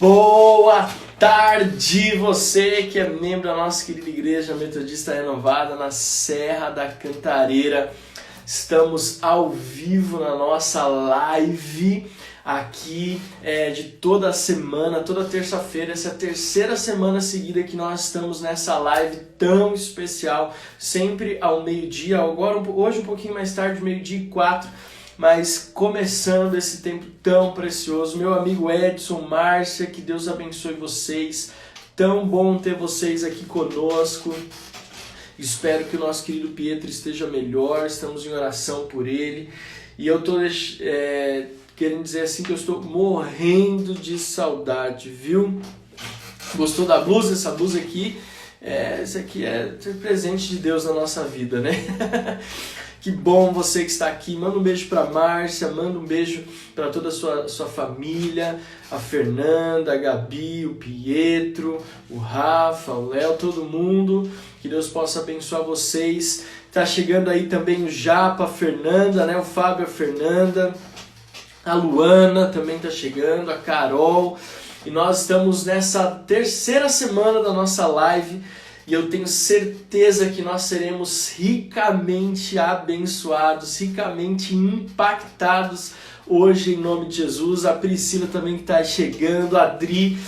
Boa tarde, você que é membro da nossa querida Igreja Metodista Renovada na Serra da Cantareira. Estamos ao vivo na nossa live aqui de toda semana, toda terça-feira. Essa é a terceira semana seguida que nós estamos nessa live tão especial, sempre ao meio-dia, agora hoje um pouquinho mais tarde, 12:04, mas começando esse tempo tão precioso. Meu amigo Edson, Márcia, que Deus abençoe vocês. Tão bom ter vocês aqui conosco. Espero que o nosso querido Pietro esteja melhor. Estamos em oração por ele. E eu estou querendo dizer assim que eu estou morrendo de saudade, viu? Gostou da blusa? Essa blusa aqui, esse aqui é presente de Deus na nossa vida, né? Que bom você que está aqui. Manda um beijo para Márcia, manda um beijo para toda a sua família, a Fernanda, a Gabi, o Pietro, o Rafa, o Léo, todo mundo. Que Deus possa abençoar vocês. Tá chegando aí também o Japa, a Fernanda, né? O Fábio, a Fernanda, a Luana também tá chegando, a Carol. E nós estamos nessa terceira semana da nossa live. E eu tenho certeza que nós seremos ricamente abençoados, ricamente impactados hoje em nome de Jesus. A Priscila também que está chegando, a Adri,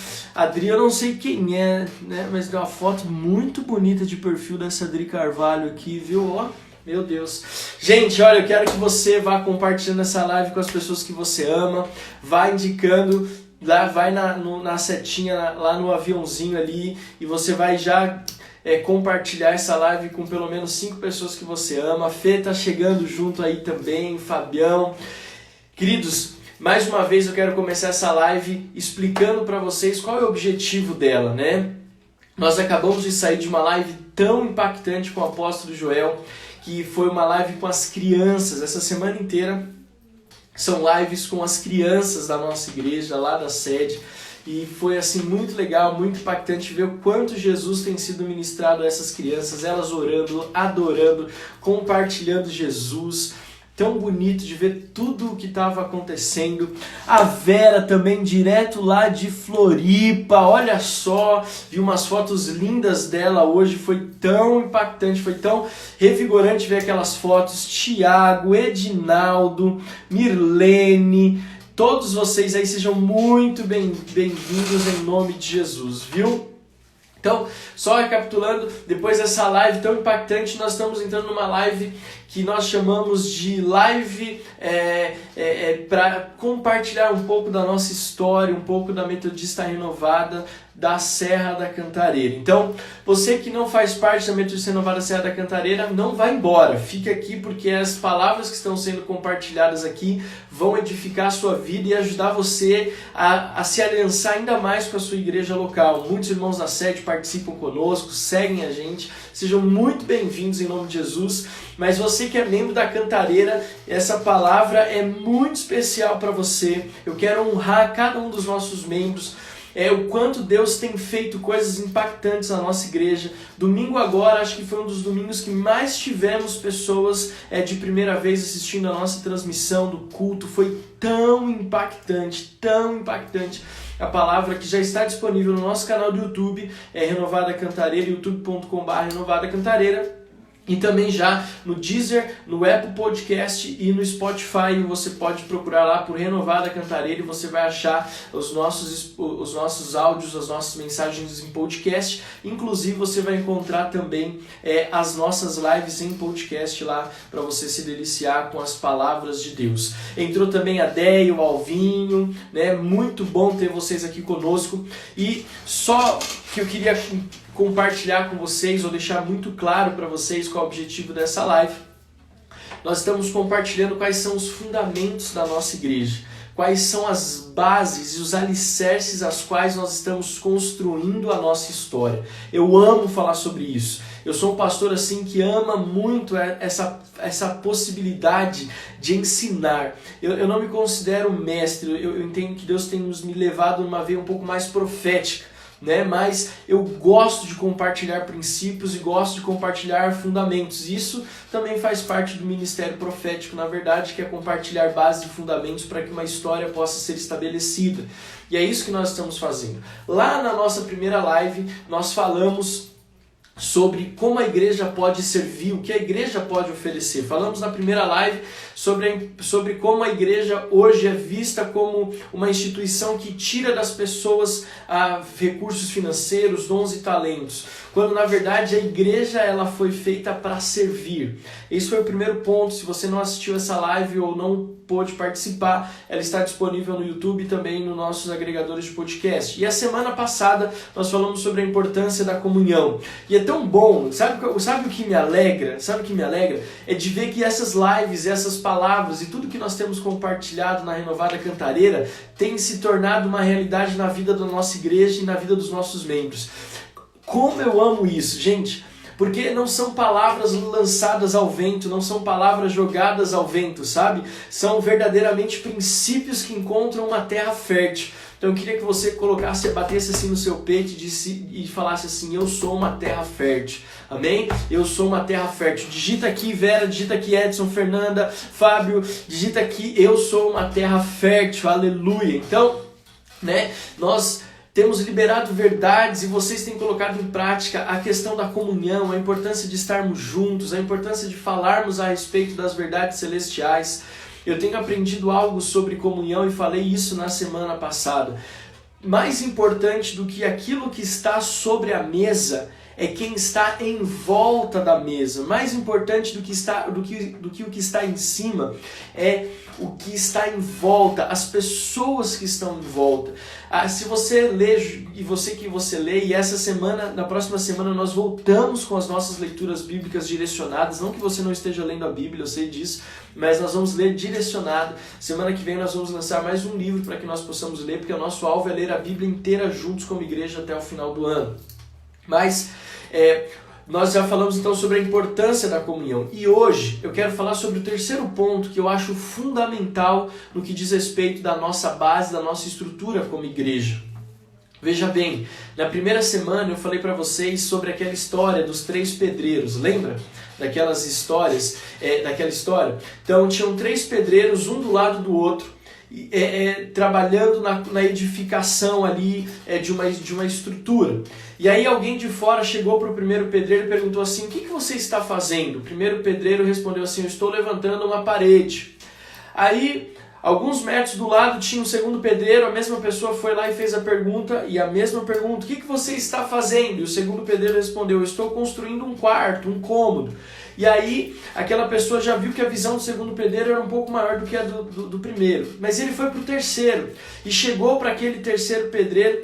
eu não sei quem é, né? Mas deu uma foto muito bonita de perfil dessa Adri Carvalho aqui, viu? Ó, meu Deus. Gente, olha, eu quero que você vá compartilhando essa live com as pessoas que você ama, vá indicando, lá, vai na setinha, lá no aviãozinho ali, e você vai já compartilhar essa live com pelo menos 5 pessoas que você ama. A Fê tá chegando junto aí também, Fabião. Queridos, mais uma vez eu quero começar essa live explicando para vocês qual é o objetivo dela, né? Nós acabamos de sair de uma live tão impactante com o apóstolo Joel, que foi uma live com as crianças. Essa semana inteira são lives com as crianças da nossa igreja, lá da sede. E foi assim muito legal, muito impactante ver o quanto Jesus tem sido ministrado a essas crianças, elas orando, adorando, compartilhando Jesus. Tão bonito de ver tudo o que estava acontecendo. A Vera também, direto lá de Floripa, olha só, vi umas fotos lindas dela hoje, foi tão impactante, foi tão revigorante ver aquelas fotos. Tiago, Edinaldo, Mirlene, todos vocês aí sejam muito bem-vindos em nome de Jesus, viu? Então, só recapitulando, depois dessa live tão impactante, nós estamos entrando numa live que nós chamamos de live para compartilhar um pouco da nossa história, um pouco da Metodista Renovada da Serra da Cantareira. Então, você que não faz parte da Metodista Renovada Serra da Cantareira, não vá embora. Fique aqui porque as palavras que estão sendo compartilhadas aqui vão edificar a sua vida e ajudar você a se aliançar ainda mais com a sua igreja local. Muitos irmãos da sede participam conosco, seguem a gente. Sejam muito bem-vindos em nome de Jesus. Mas você que é membro da Cantareira, essa palavra é muito especial para você. Eu quero honrar cada um dos nossos membros. O quanto Deus tem feito coisas impactantes na nossa igreja. Domingo agora, acho que foi um dos domingos que mais tivemos pessoas de primeira vez assistindo a nossa transmissão do culto. Foi tão impactante a palavra, que já está disponível no nosso canal do YouTube, Renovada Cantareira, youtube.com/Renovada Cantareira. E também já no Deezer, no Apple Podcast e no Spotify. Você pode procurar lá por Renovada Cantareira e você vai achar os nossos áudios, as nossas mensagens em podcast. Inclusive você vai encontrar também as nossas lives em podcast lá para você se deliciar com as palavras de Deus. Entrou também a Déia, o Alvinho, né? Muito bom ter vocês aqui conosco. E só que eu queria compartilhar com vocês, ou deixar muito claro para vocês qual é o objetivo dessa live. Nós estamos compartilhando quais são os fundamentos da nossa igreja, quais são as bases e os alicerces às quais nós estamos construindo a nossa história. Eu amo falar sobre isso. Eu sou um pastor assim que ama muito essa possibilidade de ensinar. Eu não me considero mestre, eu entendo que Deus tem me levado numa veia um pouco mais profética. né? Mas eu gosto de compartilhar princípios e gosto de compartilhar fundamentos. Isso também faz parte do ministério profético, na verdade, que é compartilhar bases e fundamentos para que uma história possa ser estabelecida. E é isso que nós estamos fazendo. Lá na nossa primeira live, nós falamos sobre como a igreja pode servir, o que a igreja pode oferecer. Falamos na primeira live sobre como a igreja hoje é vista como uma instituição que tira das pessoas recursos financeiros, dons e talentos, quando na verdade a igreja ela foi feita para servir. Esse foi o primeiro ponto. Se você não assistiu essa live ou não pôde participar, ela está disponível no YouTube e também nos nossos agregadores de podcast. E a semana passada nós falamos sobre a importância da comunhão. E é tão bom, sabe o que me alegra? Sabe o que me alegra? É de ver que essas lives, essas palavras e tudo que nós temos compartilhado na Renovada Cantareira tem se tornado uma realidade na vida da nossa igreja e na vida dos nossos membros. Como eu amo isso, gente! Porque não são palavras lançadas ao vento, não são palavras jogadas ao vento, sabe? São verdadeiramente princípios que encontram uma terra fértil. Então eu queria que você batesse assim no seu peito e falasse assim: eu sou uma terra fértil. Amém? Eu sou uma terra fértil. Digita aqui Vera, digita aqui Edson, Fernanda, Fábio, digita aqui: eu sou uma terra fértil. Aleluia. Então, né, nós temos liberado verdades e vocês têm colocado em prática a questão da comunhão, a importância de estarmos juntos, a importância de falarmos a respeito das verdades celestiais. Eu tenho aprendido algo sobre comunhão e falei isso na semana passada. Mais importante do que aquilo que está sobre a mesa é quem está em volta da mesa. Mais importante do que o que está em cima é o que está em volta, as pessoas que estão em volta. Se você lê, e essa semana, na próxima semana nós voltamos com as nossas leituras bíblicas direcionadas. Não que você não esteja lendo a Bíblia, eu sei disso, mas nós vamos ler direcionado. Semana que vem nós vamos lançar mais um livro para que nós possamos ler, porque o nosso alvo é ler a Bíblia inteira juntos como igreja até o final do ano. Mas nós já falamos então sobre a importância da comunhão. E hoje eu quero falar sobre o terceiro ponto que eu acho fundamental no que diz respeito da nossa base, da nossa estrutura como igreja. Veja bem, na primeira semana eu falei para vocês sobre aquela história dos 3 pedreiros, lembra? Daquela história? Então tinham 3 pedreiros, um do lado do outro, trabalhando na edificação ali de uma estrutura. E aí alguém de fora chegou para o primeiro pedreiro e perguntou assim: o que você está fazendo? O primeiro pedreiro respondeu assim: eu estou levantando uma parede. Aí, alguns metros do lado tinha um segundo pedreiro, a mesma pessoa foi lá e fez a pergunta, e a mesma pergunta: o que você está fazendo? E o segundo pedreiro respondeu: eu estou construindo um quarto, um cômodo. E aí, aquela pessoa já viu que a visão do segundo pedreiro era um pouco maior do que a do primeiro. Mas ele foi para o terceiro e chegou para aquele terceiro pedreiro,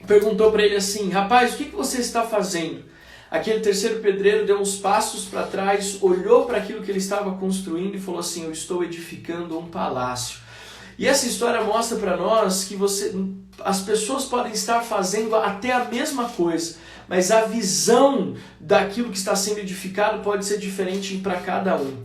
perguntou para ele assim: rapaz, o que você está fazendo? Aquele terceiro pedreiro deu uns passos para trás, olhou para aquilo que ele estava construindo e falou assim: eu estou edificando um palácio. E essa história mostra para nós que as pessoas podem estar fazendo até a mesma coisa, mas a visão daquilo que está sendo edificado pode ser diferente para cada um.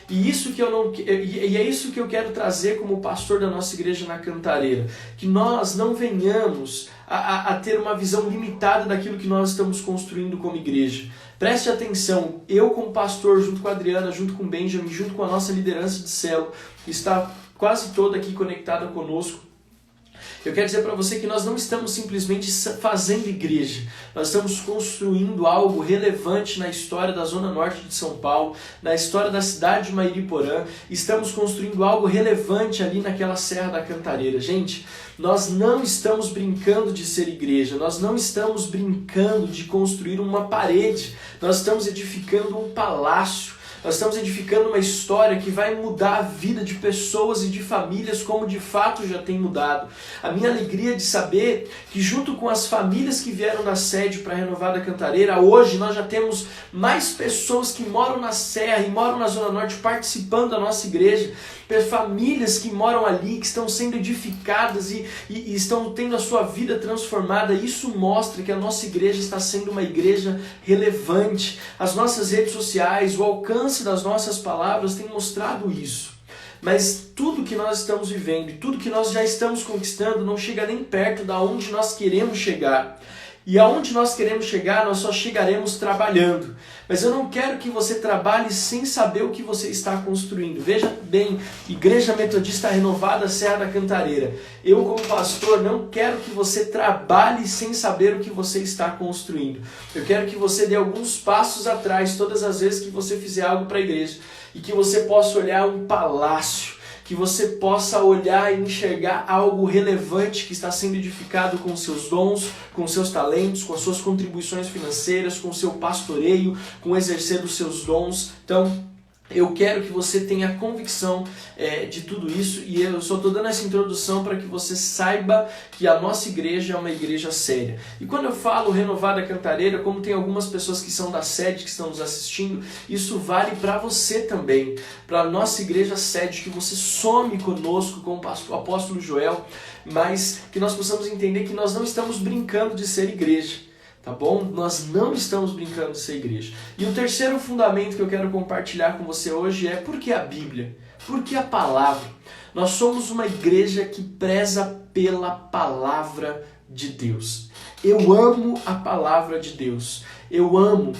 E é isso que eu quero trazer como pastor da nossa igreja na Cantareira, que nós não venhamos a ter uma visão limitada daquilo que nós estamos construindo como igreja. Preste atenção, eu como pastor, junto com a Adriana, junto com o Benjamin, junto com a nossa liderança de célula, que está quase toda aqui conectada conosco, eu quero dizer para você que nós não estamos simplesmente fazendo igreja, nós estamos construindo algo relevante na história da Zona Norte de São Paulo, na história da cidade de Mairiporã, estamos construindo algo relevante ali naquela Serra da Cantareira. Gente, nós não estamos brincando de ser igreja, nós não estamos brincando de construir uma parede, nós estamos edificando um palácio. Nós estamos edificando uma história que vai mudar a vida de pessoas e de famílias como de fato já tem mudado. A minha alegria de saber que junto com as famílias que vieram da sede para a Renovada Cantareira, hoje nós já temos mais pessoas que moram na Serra e moram na Zona Norte participando da nossa igreja. Famílias que moram ali, que estão sendo edificadas e estão tendo a sua vida transformada. Isso mostra que a nossa igreja está sendo uma igreja relevante. As nossas redes sociais, o alcance das nossas palavras tem mostrado isso. mas tudo que nós estamos vivendo e tudo que nós já estamos conquistando não chega nem perto da onde nós queremos chegar. E aonde nós queremos chegar, nós só chegaremos trabalhando. Mas eu não quero que você trabalhe sem saber o que você está construindo. Veja bem, Igreja Metodista Renovada Serra da Cantareira. Eu, como pastor, não quero que você trabalhe sem saber o que você está construindo. Eu quero que você dê alguns passos atrás todas as vezes que você fizer algo para a igreja. E que você possa olhar um palácio. Que você possa olhar e enxergar algo relevante que está sendo edificado com seus dons, com seus talentos, com as suas contribuições financeiras, com o seu pastoreio, com o exercer dos seus dons. Então, eu quero que você tenha convicção de tudo isso, e eu só estou dando essa introdução para que você saiba que a nossa igreja é uma igreja séria. E quando eu falo Renovada Cantareira, como tem algumas pessoas que são da sede que estão nos assistindo, isso vale para você também, para a nossa igreja sede, que você some conosco com o apóstolo Joel, mas que nós possamos entender que nós não estamos brincando de ser igreja. Tá bom? Nós não estamos brincando de ser igreja. E o terceiro fundamento que eu quero compartilhar com você hoje é por que a Bíblia? Por que a palavra? Nós somos uma igreja que preza pela palavra de Deus. Eu amo a palavra de Deus. Eu amo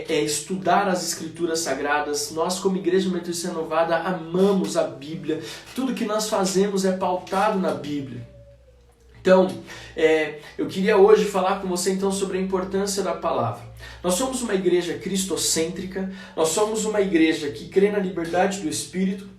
estudar as Escrituras Sagradas. Nós, como Igreja Metodista Renovada, amamos a Bíblia. Tudo que nós fazemos é pautado na Bíblia. Então, eu queria hoje falar com você então sobre a importância da palavra. Nós somos uma igreja cristocêntrica, nós somos uma igreja que crê na liberdade do Espírito.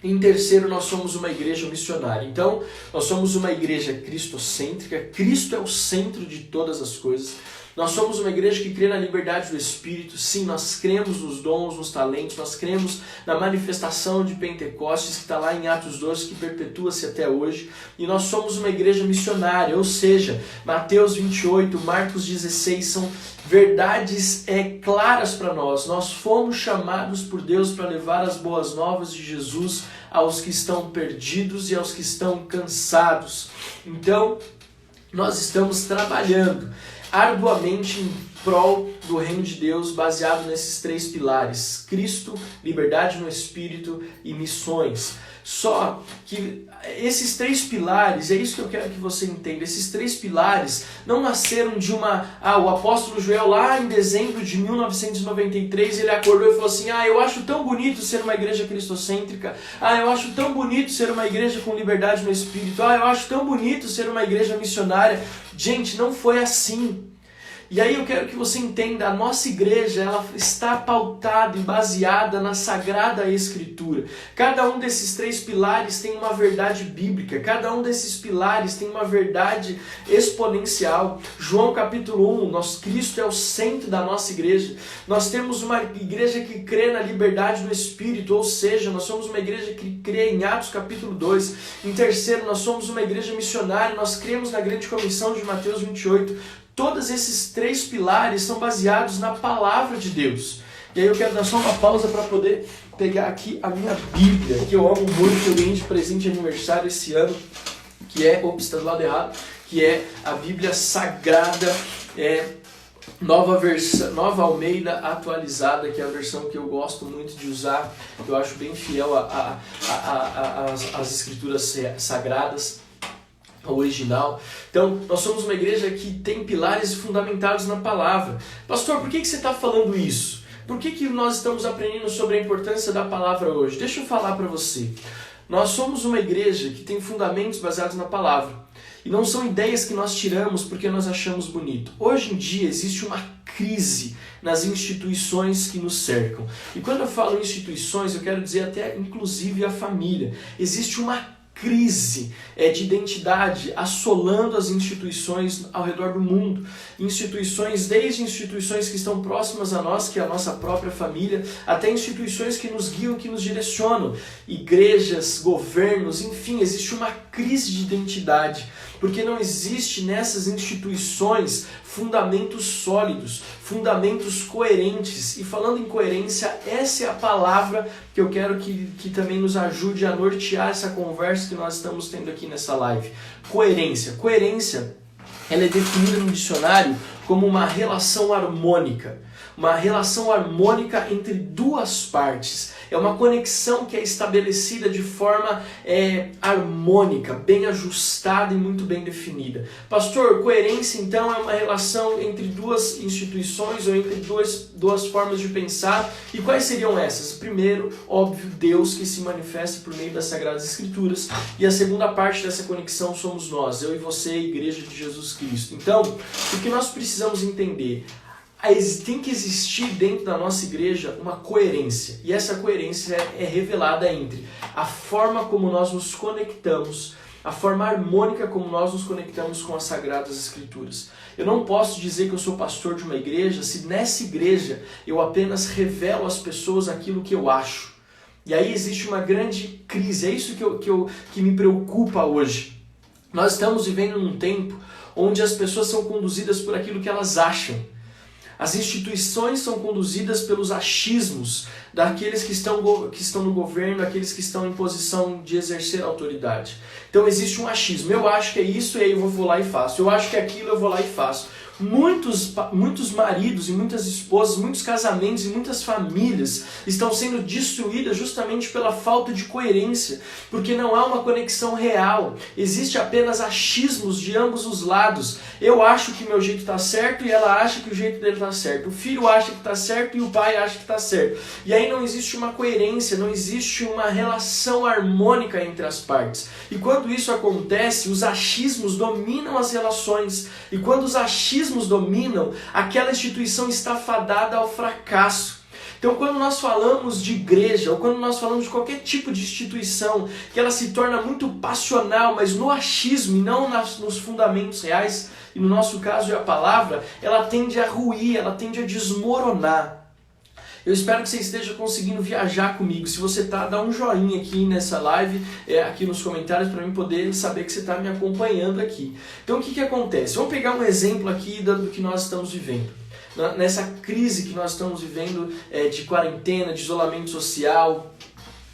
Em terceiro, nós somos uma igreja missionária. Então, nós somos uma igreja cristocêntrica, Cristo é o centro de todas as coisas. Nós somos uma igreja que crê na liberdade do Espírito. Sim, nós cremos nos dons, nos talentos, nós cremos na manifestação de Pentecostes, que está lá em Atos 12, que perpetua-se até hoje. E nós somos uma igreja missionária, ou seja, Mateus 28, Marcos 16, são verdades claras para nós. Nós fomos chamados por Deus para levar as boas novas de Jesus aos que estão perdidos e aos que estão cansados. Então, nós estamos trabalhando arduamente em prol do reino de Deus, baseado nesses três pilares: Cristo, liberdade no Espírito e missões. Só que esses três pilares, é isso que eu quero que você entenda, esses três pilares não nasceram de o apóstolo Joel lá em dezembro de 1993, ele acordou e falou assim: eu acho tão bonito ser uma igreja cristocêntrica, eu acho tão bonito ser uma igreja com liberdade no Espírito, eu acho tão bonito ser uma igreja missionária. Gente, não foi assim. E aí eu quero que você entenda, a nossa igreja ela está pautada e baseada na Sagrada Escritura. Cada um desses três pilares tem uma verdade bíblica, cada um desses pilares tem uma verdade exponencial. João capítulo 1, Cristo é o centro da nossa igreja. Nós temos uma igreja que crê na liberdade do Espírito, ou seja, nós somos uma igreja que crê em Atos capítulo 2. Em terceiro, nós somos uma igreja missionária, nós cremos na grande comissão de Mateus 28. Todos esses três pilares são baseados na palavra de Deus. E aí eu quero dar só uma pausa para poder pegar aqui a minha Bíblia, que eu amo muito, que eu ganhei de presente de aniversário esse ano, que é, está do lado errado, que é a Bíblia Sagrada, Nova Almeida atualizada, que é a versão que eu gosto muito de usar, eu acho bem fiel às Escrituras Sagradas, original. Então, nós somos uma igreja que tem pilares fundamentados na palavra. Pastor, por que você está falando isso? Por que nós estamos aprendendo sobre a importância da palavra hoje? Deixa eu falar para você. Nós somos uma igreja que tem fundamentos baseados na palavra. E não são ideias que nós tiramos porque nós achamos bonito. Hoje em dia existe uma crise nas instituições que nos cercam. E quando eu falo instituições, eu quero dizer até inclusive a família. Existe uma crise de identidade assolando as instituições ao redor do mundo. Desde instituições que estão próximas a nós, que é a nossa própria família, até instituições que nos guiam, que nos direcionam. Igrejas, governos, enfim, existe uma crise de identidade, porque não existe nessas instituições fundamentos sólidos, fundamentos coerentes. E falando em coerência, essa é a palavra que eu quero que também nos ajude a nortear essa conversa que nós estamos tendo aqui nessa live. Coerência. Coerência, ela é definida no dicionário como uma relação harmônica. Uma relação harmônica entre duas partes. É uma conexão que é estabelecida de forma harmônica, bem ajustada e muito bem definida. Pastor, coerência então é uma relação entre duas instituições ou entre duas formas de pensar. E quais seriam essas? Primeiro, óbvio, Deus que se manifesta por meio das Sagradas Escrituras. E a segunda parte dessa conexão somos nós, eu e você, a Igreja de Jesus Cristo. Então, o que nós precisamos entender? Tem que existir dentro da nossa igreja uma coerência. E essa coerência é revelada entre a forma como nós nos conectamos, a forma harmônica como nós nos conectamos com as Sagradas Escrituras. Eu não posso dizer que eu sou pastor de uma igreja se nessa igreja eu apenas revelo às pessoas aquilo que eu acho. E aí existe uma grande crise, é isso que me preocupa hoje. Nós estamos vivendo num tempo onde as pessoas são conduzidas por aquilo que elas acham. As instituições são conduzidas pelos achismos daqueles que estão no governo, daqueles que estão em posição de exercer autoridade. Então existe um achismo. Eu acho que é isso e aí eu vou lá e faço. Eu acho que é aquilo, eu vou lá e faço. Muitos maridos e muitas esposas, muitos casamentos e muitas famílias estão sendo destruídas justamente pela falta de coerência, porque não há uma conexão real. Existe apenas achismos de ambos os lados. Eu acho que meu jeito está certo e ela acha que o jeito dele está certo. O filho acha que está certo e o pai acha que está certo. E aí não existe uma coerência, não existe uma relação harmônica entre as partes. E quando isso acontece, os achismos dominam as relações. E quando os achismos dominam, aquela instituição está fadada ao fracasso. Então, quando nós falamos de igreja, ou quando nós falamos de qualquer tipo de instituição, que ela se torna muito passional, mas no achismo e não nos fundamentos reais, e no nosso caso é a palavra, ela tende a ruir, ela tende a desmoronar. Eu espero que você esteja conseguindo viajar comigo. Se você está, dá um joinha aqui nessa live, aqui nos comentários, para mim poder saber que você está me acompanhando aqui. Então o que acontece? Vamos pegar um exemplo aqui do que nós estamos vivendo. Nessa crise que nós estamos vivendo de quarentena, de isolamento social,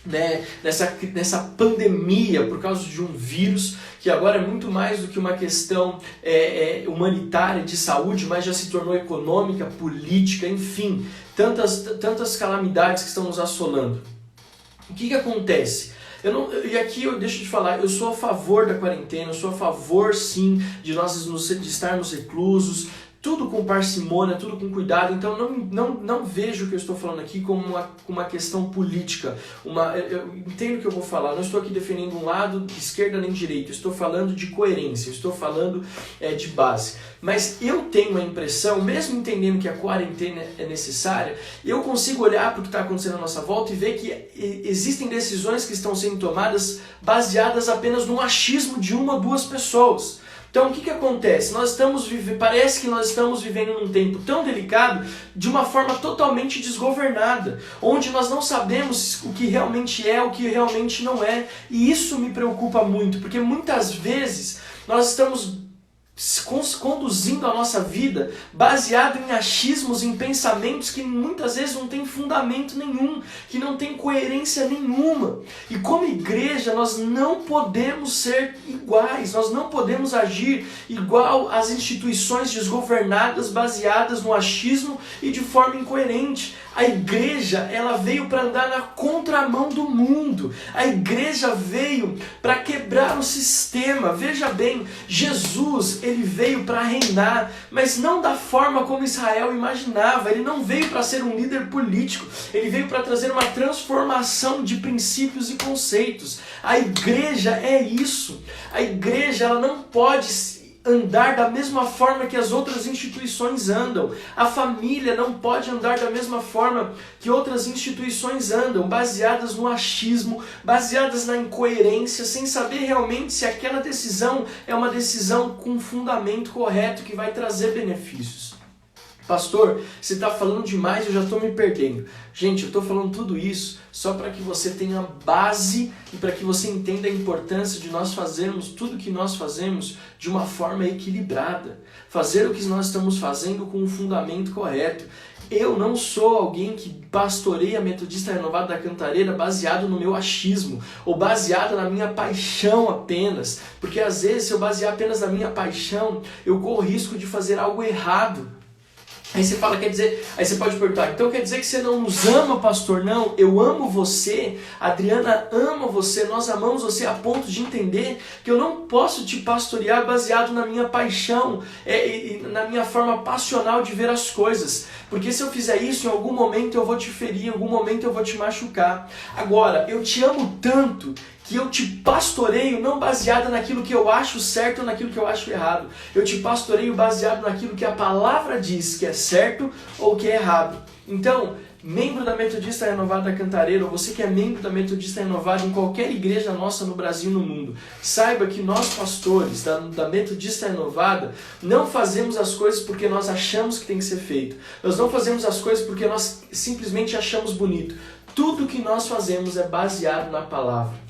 né? Nessa pandemia por causa de um vírus que agora é muito mais do que uma questão humanitária de saúde, mas já se tornou econômica, política, enfim, tantas calamidades que estão nos assolando. O que acontece? E aqui eu deixo de falar, eu sou a favor da quarentena, eu sou a favor sim de estarmos reclusos, tudo com parcimônia, tudo com cuidado. Então não vejo o que eu estou falando aqui como uma questão política. Eu entendo o que eu vou falar, não estou aqui defendendo um lado, esquerda nem direita, eu estou falando de coerência, eu estou falando de base. Mas eu tenho a impressão, mesmo entendendo que a quarentena é necessária, eu consigo olhar para o que está acontecendo à nossa volta e ver que existem decisões que estão sendo tomadas baseadas apenas no achismo de uma ou duas pessoas. Então o que acontece? Parece que nós estamos vivendo num tempo tão delicado de uma forma totalmente desgovernada, onde nós não sabemos o que realmente é, o que realmente não é. E isso me preocupa muito, porque muitas vezes nós estamos conduzindo a nossa vida baseado em achismos, em pensamentos que muitas vezes não tem fundamento nenhum, que não tem coerência nenhuma. E como igreja nós não podemos ser iguais, nós não podemos agir igual às instituições desgovernadas baseadas no achismo e de forma incoerente. A igreja, ela veio para andar na contramão do mundo. A igreja veio para quebrar o sistema. Veja bem, Jesus, ele veio para reinar, mas não da forma como Israel imaginava. Ele não veio para ser um líder político. Ele veio para trazer uma transformação de princípios e conceitos. A igreja é isso. A igreja, ela não pode andar da mesma forma que as outras instituições andam. A família não pode andar da mesma forma que outras instituições andam, baseadas no achismo, baseadas na incoerência, sem saber realmente se aquela decisão é uma decisão com fundamento correto que vai trazer benefícios. Pastor, você está falando demais, eu já estou me perdendo. Gente, eu estou falando tudo isso só para que você tenha base e para que você entenda a importância de nós fazermos tudo o que nós fazemos de uma forma equilibrada. Fazer o que nós estamos fazendo com um fundamento correto. Eu não sou alguém que pastoreia a Metodista Renovada da Cantareira baseado no meu achismo ou baseado na minha paixão apenas. Porque às vezes, se eu basear apenas na minha paixão, eu corro o risco de fazer algo errado. Aí você fala, aí você pode perguntar, então quer dizer que você não nos ama, pastor? Não, eu amo você, a Adriana ama você, nós amamos você a ponto de entender que eu não posso te pastorear baseado na minha paixão, na minha forma passional de ver as coisas. Porque se eu fizer isso, em algum momento eu vou te ferir, em algum momento eu vou te machucar. Agora, eu te amo tanto que eu te pastoreio não baseado naquilo que eu acho certo ou naquilo que eu acho errado. Eu te pastoreio baseado naquilo que a palavra diz que é certo ou que é errado. Então, membro da Metodista Renovada da Cantareira, ou você que é membro da Metodista Renovada em qualquer igreja nossa no Brasil e no mundo, saiba que nós pastores da Metodista Renovada não fazemos as coisas porque nós achamos que tem que ser feito. Nós não fazemos as coisas porque nós simplesmente achamos bonito. Tudo que nós fazemos é baseado na palavra,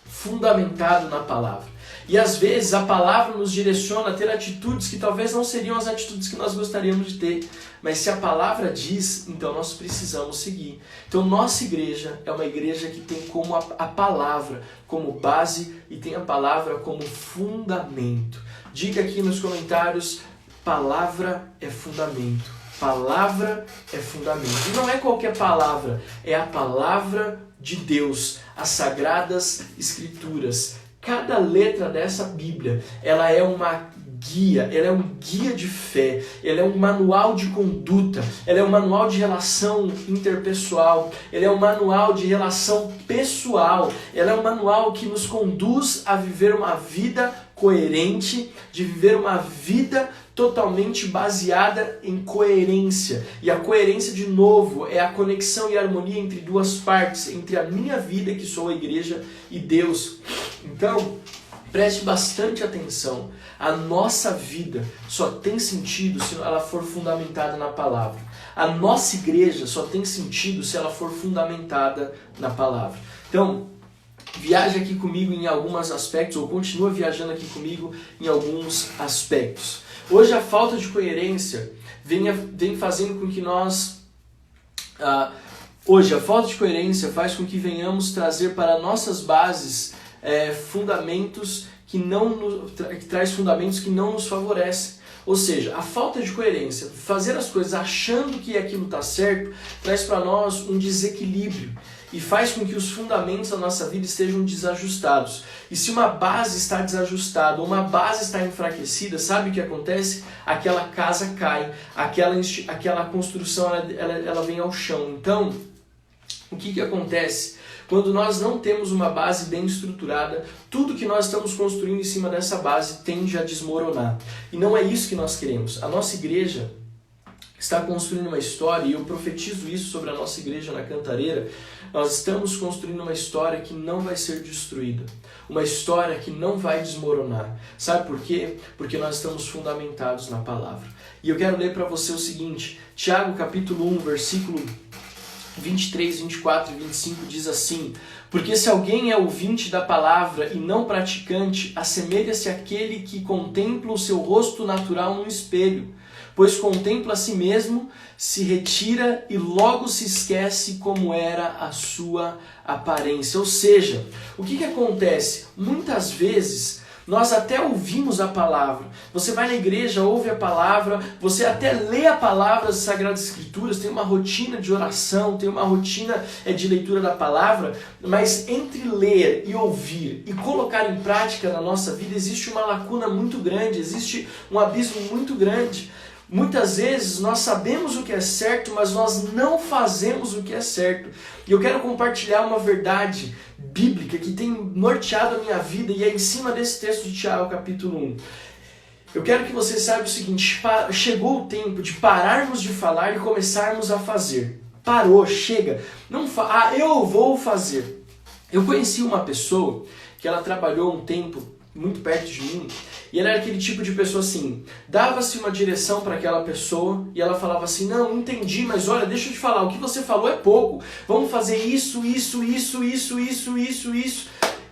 fundamentado na palavra. E às vezes a palavra nos direciona a ter atitudes que talvez não seriam as atitudes que nós gostaríamos de ter. Mas se a palavra diz, então nós precisamos seguir. Então nossa igreja é uma igreja que tem como a palavra como base e tem a palavra como fundamento. Diga aqui nos comentários, palavra é fundamento. Palavra é fundamento. E não é qualquer palavra, é a palavra de Deus, as Sagradas Escrituras. Cada letra dessa Bíblia, ela é uma guia, ela é um guia de fé, ela é um manual de conduta, ela é um manual de relação interpessoal, ela é um manual de relação pessoal, ela é um manual que nos conduz a viver uma vida coerente, de viver uma vida totalmente baseada em coerência. E a coerência, de novo, é a conexão e a harmonia entre duas partes, entre a minha vida, que sou a igreja, e Deus. Então, preste bastante atenção. A nossa vida só tem sentido se ela for fundamentada na palavra. A nossa igreja só tem sentido se ela for fundamentada na palavra. Então, viaja aqui comigo em alguns aspectos, ou continua viajando aqui comigo em alguns aspectos. Hoje a falta de coerência vem fazendo com que nós... Hoje a falta de coerência faz com que venhamos trazer para nossas bases fundamentos que traz fundamentos que não nos favorecem. Ou seja, a falta de coerência, fazer as coisas achando que aquilo está certo, traz para nós um desequilíbrio e faz com que os fundamentos da nossa vida estejam desajustados. E se uma base está desajustada, ou uma base está enfraquecida, sabe o que acontece? Aquela casa cai, aquela construção ela vem ao chão. Então, o que acontece? Quando nós não temos uma base bem estruturada, tudo que nós estamos construindo em cima dessa base tende a desmoronar. E não é isso que nós queremos. A nossa igreja está construindo uma história, e eu profetizo isso sobre a nossa igreja na Cantareira. Nós estamos construindo uma história que não vai ser destruída. Uma história que não vai desmoronar. Sabe por quê? Porque nós estamos fundamentados na palavra. E eu quero ler para você o seguinte, Tiago capítulo 1, versículo 23, 24 e 25 diz assim: porque se alguém é ouvinte da palavra e não praticante, assemelha-se àquele que contempla o seu rosto natural no espelho, pois contempla a si mesmo, se retira e logo se esquece como era a sua aparência. Ou seja, o que acontece? Muitas vezes nós até ouvimos a palavra. Você vai na igreja, ouve a palavra, você até lê a palavra das Sagradas Escrituras, tem uma rotina de oração, tem uma rotina de leitura da palavra, mas entre ler e ouvir e colocar em prática na nossa vida existe uma lacuna muito grande, existe um abismo muito grande. Muitas vezes nós sabemos o que é certo, mas nós não fazemos o que é certo. E eu quero compartilhar uma verdade bíblica que tem norteado a minha vida e é em cima desse texto de Tiago, capítulo 1. Eu quero que você saiba o seguinte, chegou o tempo de pararmos de falar e começarmos a fazer. Parou, chega. Não eu vou fazer. Eu conheci uma pessoa que ela trabalhou um tempo muito perto de mim, e ela era aquele tipo de pessoa assim, dava-se uma direção para aquela pessoa e ela falava assim, não, entendi, mas olha, deixa eu te falar, o que você falou é pouco, vamos fazer isso,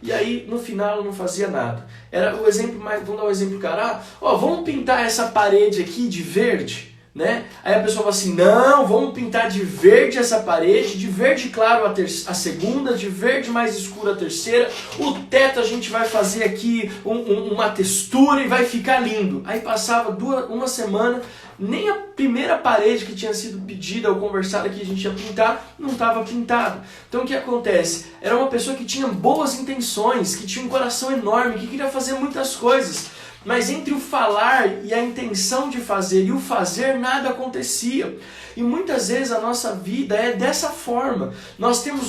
e aí no final ela não fazia nada. Era o exemplo, vamos dar um exemplo, cara, vamos pintar essa parede aqui de verde, né? Aí a pessoa fala assim, não, vamos pintar de verde essa parede, de verde claro a segunda, de verde mais escuro a terceira, o teto a gente vai fazer aqui uma textura e vai ficar lindo. Aí passava uma semana, nem a primeira parede que tinha sido pedida ou conversada que a gente ia pintar, não estava pintado. Então o que acontece? Era uma pessoa que tinha boas intenções, que tinha um coração enorme, que queria fazer muitas coisas, mas entre o falar e a intenção de fazer e o fazer, nada acontecia. E muitas vezes a nossa vida é dessa forma. Nós temos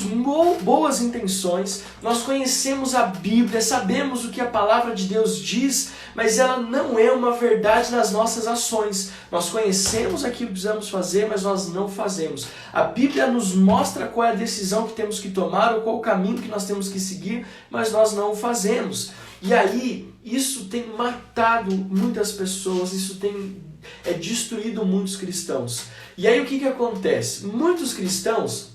boas intenções, nós conhecemos a Bíblia, sabemos o que a palavra de Deus diz, mas ela não é uma verdade nas nossas ações. Nós conhecemos aquilo que precisamos fazer, mas nós não fazemos. A Bíblia nos mostra qual é a decisão que temos que tomar ou qual o caminho que nós temos que seguir, mas nós não o fazemos. E aí, isso tem matado muitas pessoas, isso tem destruído muitos cristãos. E aí o que acontece? Muitos cristãos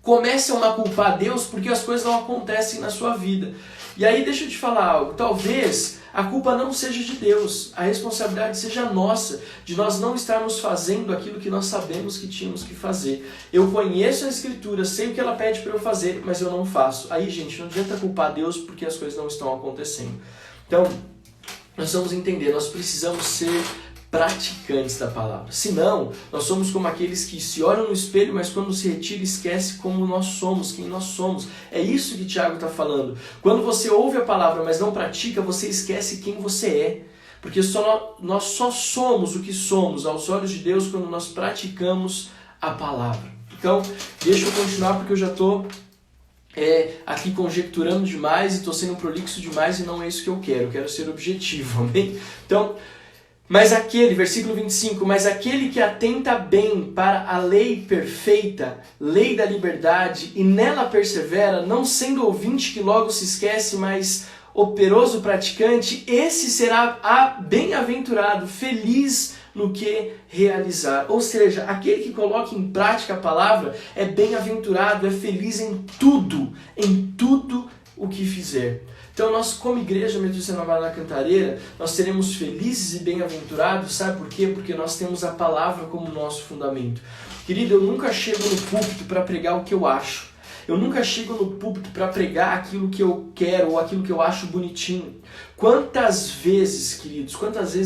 começam a culpar Deus porque as coisas não acontecem na sua vida. E aí deixa eu te falar algo, talvez a culpa não seja de Deus, a responsabilidade seja nossa, de nós não estarmos fazendo aquilo que nós sabemos que tínhamos que fazer. Eu conheço a Escritura, sei o que ela pede para eu fazer, mas eu não faço. Aí, gente, não adianta culpar Deus porque as coisas não estão acontecendo. Então, nós vamos entender, nós precisamos ser praticantes da palavra. Senão, nós somos como aqueles que se olham no espelho, mas quando se retira, esquece como nós somos, quem nós somos. É isso que Tiago está falando. Quando você ouve a palavra, mas não pratica, você esquece quem você é. Porque nós só somos o que somos aos olhos de Deus quando nós praticamos a palavra. Então, deixa eu continuar porque eu já estou aqui conjecturando demais e estou sendo prolixo demais e não é isso que eu quero ser objetivo, amém? Então, versículo 25, mas aquele que atenta bem para a lei perfeita, lei da liberdade, e nela persevera, não sendo ouvinte que logo se esquece, mas operoso praticante, esse será bem-aventurado, feliz no que realizar. Ou seja, aquele que coloca em prática a palavra é bem-aventurado, é feliz em tudo o que fizer. Então nós, como Igreja Metodista Renovada na Cantareira, nós seremos felizes e bem-aventurados, sabe por quê? Porque nós temos a palavra como nosso fundamento. Querido, eu nunca chego no púlpito para pregar o que eu acho. Eu nunca chego no púlpito para pregar aquilo que eu quero ou aquilo que eu acho bonitinho. Quantas vezes, queridos,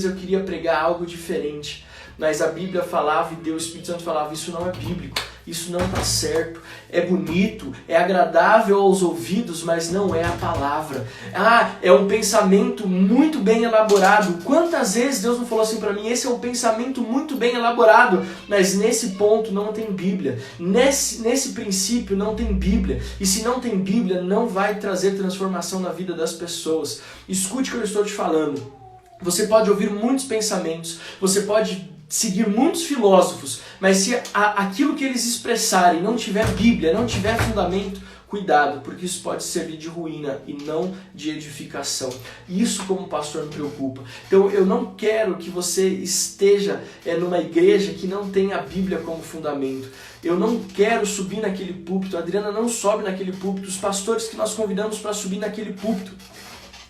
eu queria pregar algo diferente, mas a Bíblia falava e Deus, o Espírito Santo falava, isso não é bíblico. Isso não está certo, é bonito, é agradável aos ouvidos, mas não é a palavra. É um pensamento muito bem elaborado. Quantas vezes Deus não falou assim para mim, esse é um pensamento muito bem elaborado, mas nesse ponto não tem Bíblia. Nesse princípio não tem Bíblia. E se não tem Bíblia, não vai trazer transformação na vida das pessoas. Escute o que eu estou te falando. Você pode ouvir muitos pensamentos, você pode seguir muitos filósofos, mas se aquilo que eles expressarem não tiver Bíblia, não tiver fundamento, cuidado, porque isso pode servir de ruína e não de edificação. Isso como pastor me preocupa. Então eu não quero que você esteja numa igreja que não tenha a Bíblia como fundamento. Eu não quero subir naquele púlpito, a Adriana não sobe naquele púlpito, os pastores que nós convidamos para subir naquele púlpito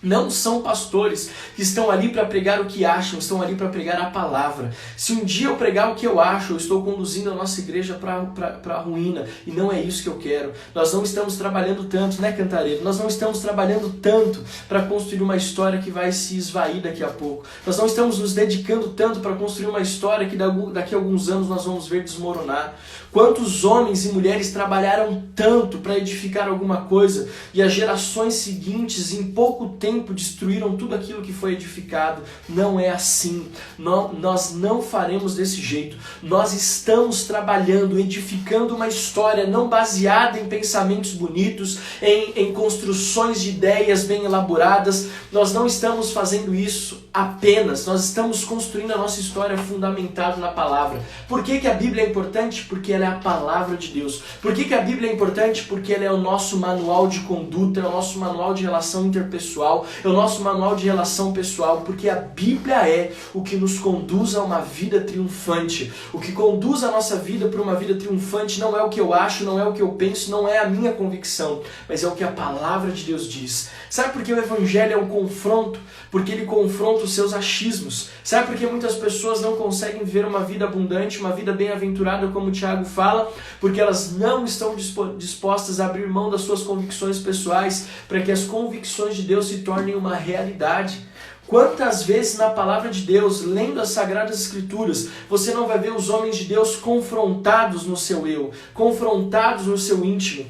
não são pastores que estão ali para pregar o que acham, estão ali para pregar a palavra. Se um dia eu pregar o que eu acho, eu estou conduzindo a nossa igreja para a ruína, e não é isso que eu quero. Nós não estamos trabalhando tanto, né, Cantareira? Nós não estamos trabalhando tanto para construir uma história que vai se esvair daqui a pouco. Nós não estamos nos dedicando tanto para construir uma história que daqui a alguns anos nós vamos ver desmoronar. Quantos homens e mulheres trabalharam tanto para edificar alguma coisa e as gerações seguintes em pouco tempo destruíram tudo aquilo que foi edificado? Não é assim. Nós não faremos desse jeito. Nós estamos trabalhando, edificando uma história não baseada em pensamentos bonitos, em construções de ideias bem elaboradas. Nós não estamos fazendo isso apenas. Nós estamos construindo a nossa história fundamentada na palavra. Por que a Bíblia é importante? Porque ela é a palavra de Deus. Por que a Bíblia é importante? Porque ela é o nosso manual de conduta, é o nosso manual de relação interpessoal, é o nosso manual de relação pessoal, porque a Bíblia é o que nos conduz a uma vida triunfante. O que conduz a nossa vida para uma vida triunfante não é o que eu acho, não é o que eu penso, não é a minha convicção, mas é o que a palavra de Deus diz. Sabe por que o Evangelho é um confronto? Porque ele confronta os seus achismos. Sabe por que muitas pessoas não conseguem viver uma vida abundante, uma vida bem-aventurada, como o Tiago fala? Porque elas não estão dispostas a abrir mão das suas convicções pessoais para que as convicções de Deus se tornem uma realidade. Quantas vezes na palavra de Deus, lendo as Sagradas Escrituras, você não vai ver os homens de Deus confrontados no seu eu, confrontados no seu íntimo?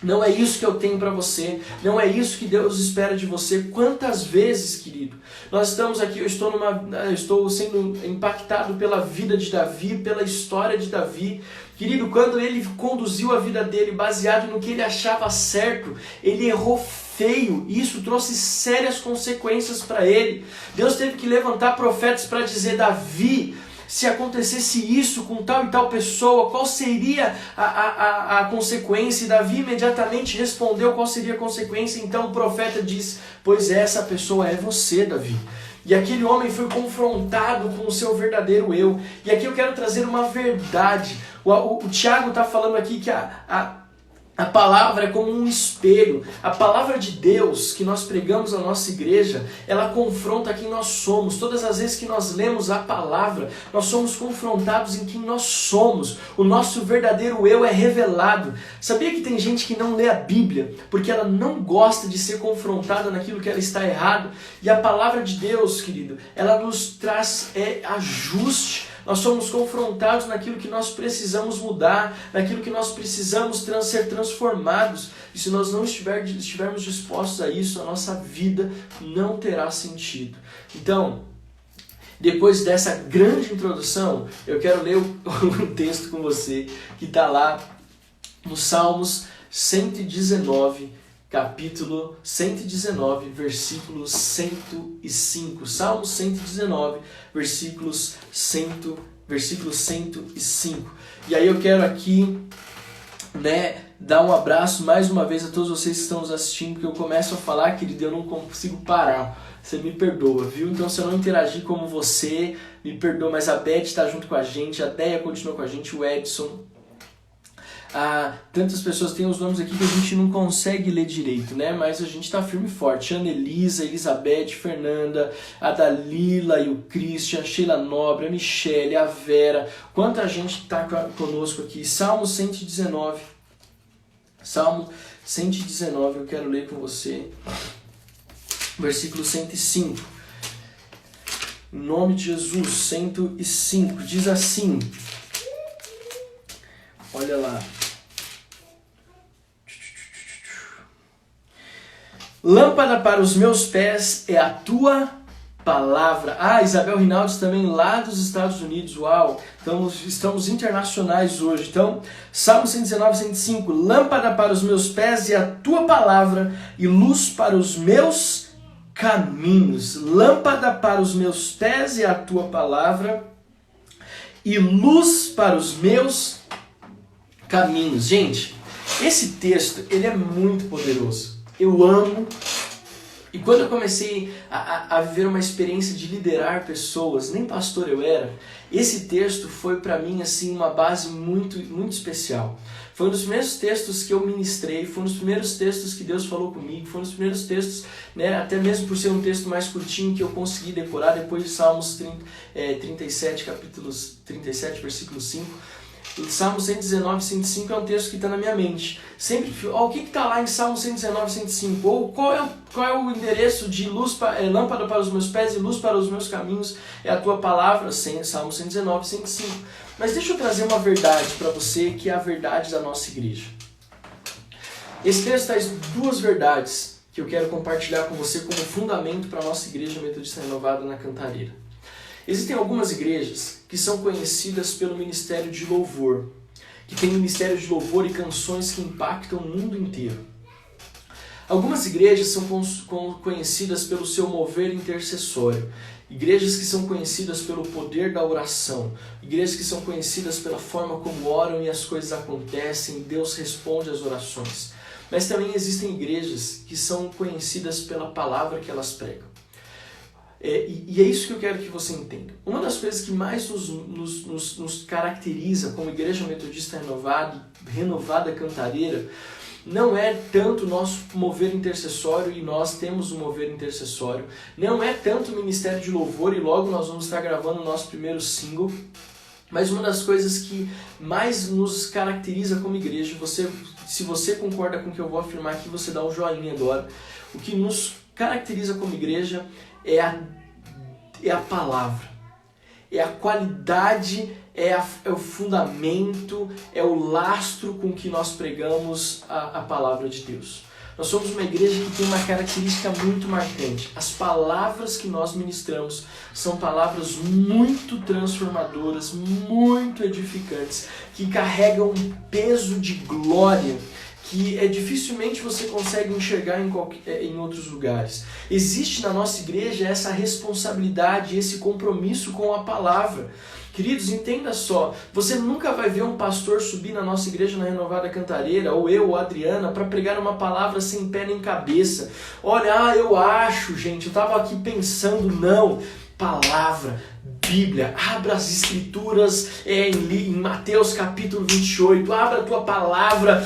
Não é isso que eu tenho para você, não é isso que Deus espera de você. Quantas vezes, querido, nós estamos aqui, eu estou sendo impactado pela vida de Davi, pela história de Davi. Querido, quando ele conduziu a vida dele baseado no que ele achava certo, ele errou feio, e isso trouxe sérias consequências para ele. Deus teve que levantar profetas para dizer: Davi, se acontecesse isso com tal e tal pessoa, qual seria a consequência? E Davi imediatamente respondeu qual seria a consequência. Então o profeta disse: pois essa pessoa é você, Davi. E aquele homem foi confrontado com o seu verdadeiro eu. E aqui eu quero trazer uma verdade. O Tiago está falando aqui que a palavra é como um espelho. A palavra de Deus que nós pregamos na nossa igreja, ela confronta quem nós somos. Todas as vezes que nós lemos a palavra, nós somos confrontados em quem nós somos. O nosso verdadeiro eu é revelado. Sabia que tem gente que não lê a Bíblia porque ela não gosta de ser confrontada naquilo que ela está errado? E a palavra de Deus, querido, ela nos traz ajuste. Nós somos confrontados naquilo que nós precisamos mudar, naquilo que nós precisamos ser transformados. E se nós não estivermos dispostos a isso, a nossa vida não terá sentido. Então, depois dessa grande introdução, eu quero ler um texto com você que está lá no Salmos 119, capítulo 119, versículo 105. Salmo 119, versículo 105. E aí eu quero aqui, dar um abraço mais uma vez a todos vocês que estão nos assistindo, porque eu começo a falar, querido, eu não consigo parar. Você me perdoa, viu? Então, se eu não interagir como você, me perdoa, mas a Beth está junto com a gente, a Deia continua com a gente, o Edson. Tantas pessoas têm os nomes aqui que a gente não consegue ler direito, né? Mas a gente está firme e forte. Ana Elisa, Elizabeth, Fernanda, a Dalila e o Christian, Sheila Nobre, a Michele, a Vera. Quanta gente está conosco aqui. Salmo 119. Salmo 119, eu quero ler com você. Versículo 105. Em nome de Jesus, 105. Diz assim. Olha lá. Lâmpada para os meus pés é a tua palavra. Isabel Rinaldes também lá dos Estados Unidos. Uau! Então, estamos internacionais hoje. Então, Salmo 119, 105. Lâmpada para os meus pés é a tua palavra e luz para os meus caminhos. Lâmpada para os meus pés é a tua palavra e luz para os meus caminhos. Gente, esse texto, ele é muito poderoso. Eu amo. E quando eu comecei a viver uma experiência de liderar pessoas, nem pastor eu era, esse texto foi para mim assim uma base muito, muito especial. Foi um dos primeiros textos que eu ministrei, foi um dos primeiros textos que Deus falou comigo, foi um dos primeiros textos, até mesmo por ser um texto mais curtinho, que eu consegui decorar depois de Salmos 37, capítulos 37, versículo 5. O Salmo 119, 105 é um texto que está na minha mente. Sempre, o que está lá em Salmo 119, 105? Ou qual é o endereço de lâmpada para os meus pés e luz para os meus caminhos? É a tua palavra, Salmo 119, 105. Mas deixa eu trazer uma verdade para você, que é a verdade da nossa igreja. Esse texto traz duas verdades que eu quero compartilhar com você como fundamento para a nossa igreja Metodista Renovada na Cantareira. Existem algumas igrejas que são conhecidas pelo ministério de louvor, que tem ministério de louvor e canções que impactam o mundo inteiro. Algumas igrejas são conhecidas pelo seu mover intercessório, igrejas que são conhecidas pelo poder da oração, igrejas que são conhecidas pela forma como oram e as coisas acontecem, Deus responde às orações. Mas também existem igrejas que são conhecidas pela palavra que elas pregam. E é isso que eu quero que você entenda. Uma das coisas que mais nos caracteriza como Igreja Metodista Renovada Cantareira não é tanto o nosso mover intercessório, e nós temos um mover intercessório, não é tanto o ministério de louvor, e logo nós vamos estar gravando o nosso primeiro single, mas uma das coisas que mais nos caracteriza como igreja, se você concorda com o que eu vou afirmar aqui, você dá um joinha agora. O que nos caracteriza como igreja é a é a palavra. É a qualidade, é o fundamento, é o lastro com que nós pregamos a palavra de Deus. Nós somos uma igreja que tem uma característica muito marcante. As palavras que nós ministramos são palavras muito transformadoras, muito edificantes, que carregam um peso de glória que dificilmente você consegue enxergar em outros lugares. Existe na nossa igreja essa responsabilidade, esse compromisso com a palavra. Queridos, entenda só, você nunca vai ver um pastor subir na nossa igreja na Renovada Cantareira, ou eu, ou a Adriana, para pregar uma palavra sem pé nem cabeça. Olha, eu acho, gente, eu estava aqui pensando, não. Palavra, Bíblia, abra as escrituras em Mateus capítulo 28, abra a tua palavra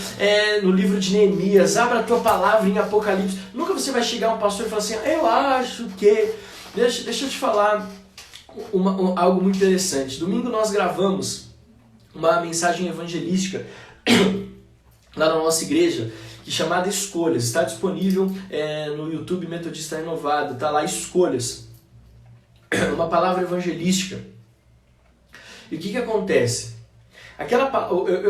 no livro de Neemias, abra a tua palavra em Apocalipse. Nunca você vai chegar um pastor e falar assim, eu acho que... Deixa eu te falar algo muito interessante. Domingo nós gravamos uma mensagem evangelística lá na nossa igreja, que é chamada Escolhas. Está disponível no YouTube Metodista Renovado, está lá Escolhas. Uma palavra evangelística. E o que acontece?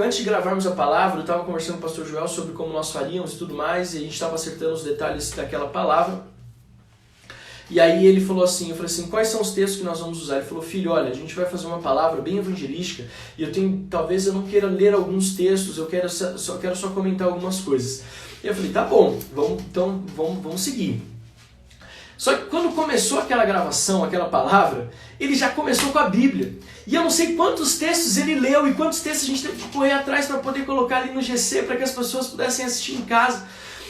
Antes de gravarmos a palavra, eu estava conversando com o pastor Joel sobre como nós faríamos e tudo mais, e a gente estava acertando os detalhes daquela palavra. E aí ele falou assim, eu falei assim, quais são os textos que nós vamos usar? Ele falou, filho, olha, a gente vai fazer uma palavra bem evangelística, e talvez eu não queira ler alguns textos, eu quero só comentar algumas coisas. E eu falei, tá bom, vamos seguir. Só que quando começou aquela gravação, aquela palavra, ele já começou com a Bíblia. E eu não sei quantos textos ele leu e quantos textos a gente teve que correr atrás para poder colocar ali no GC, para que as pessoas pudessem assistir em casa.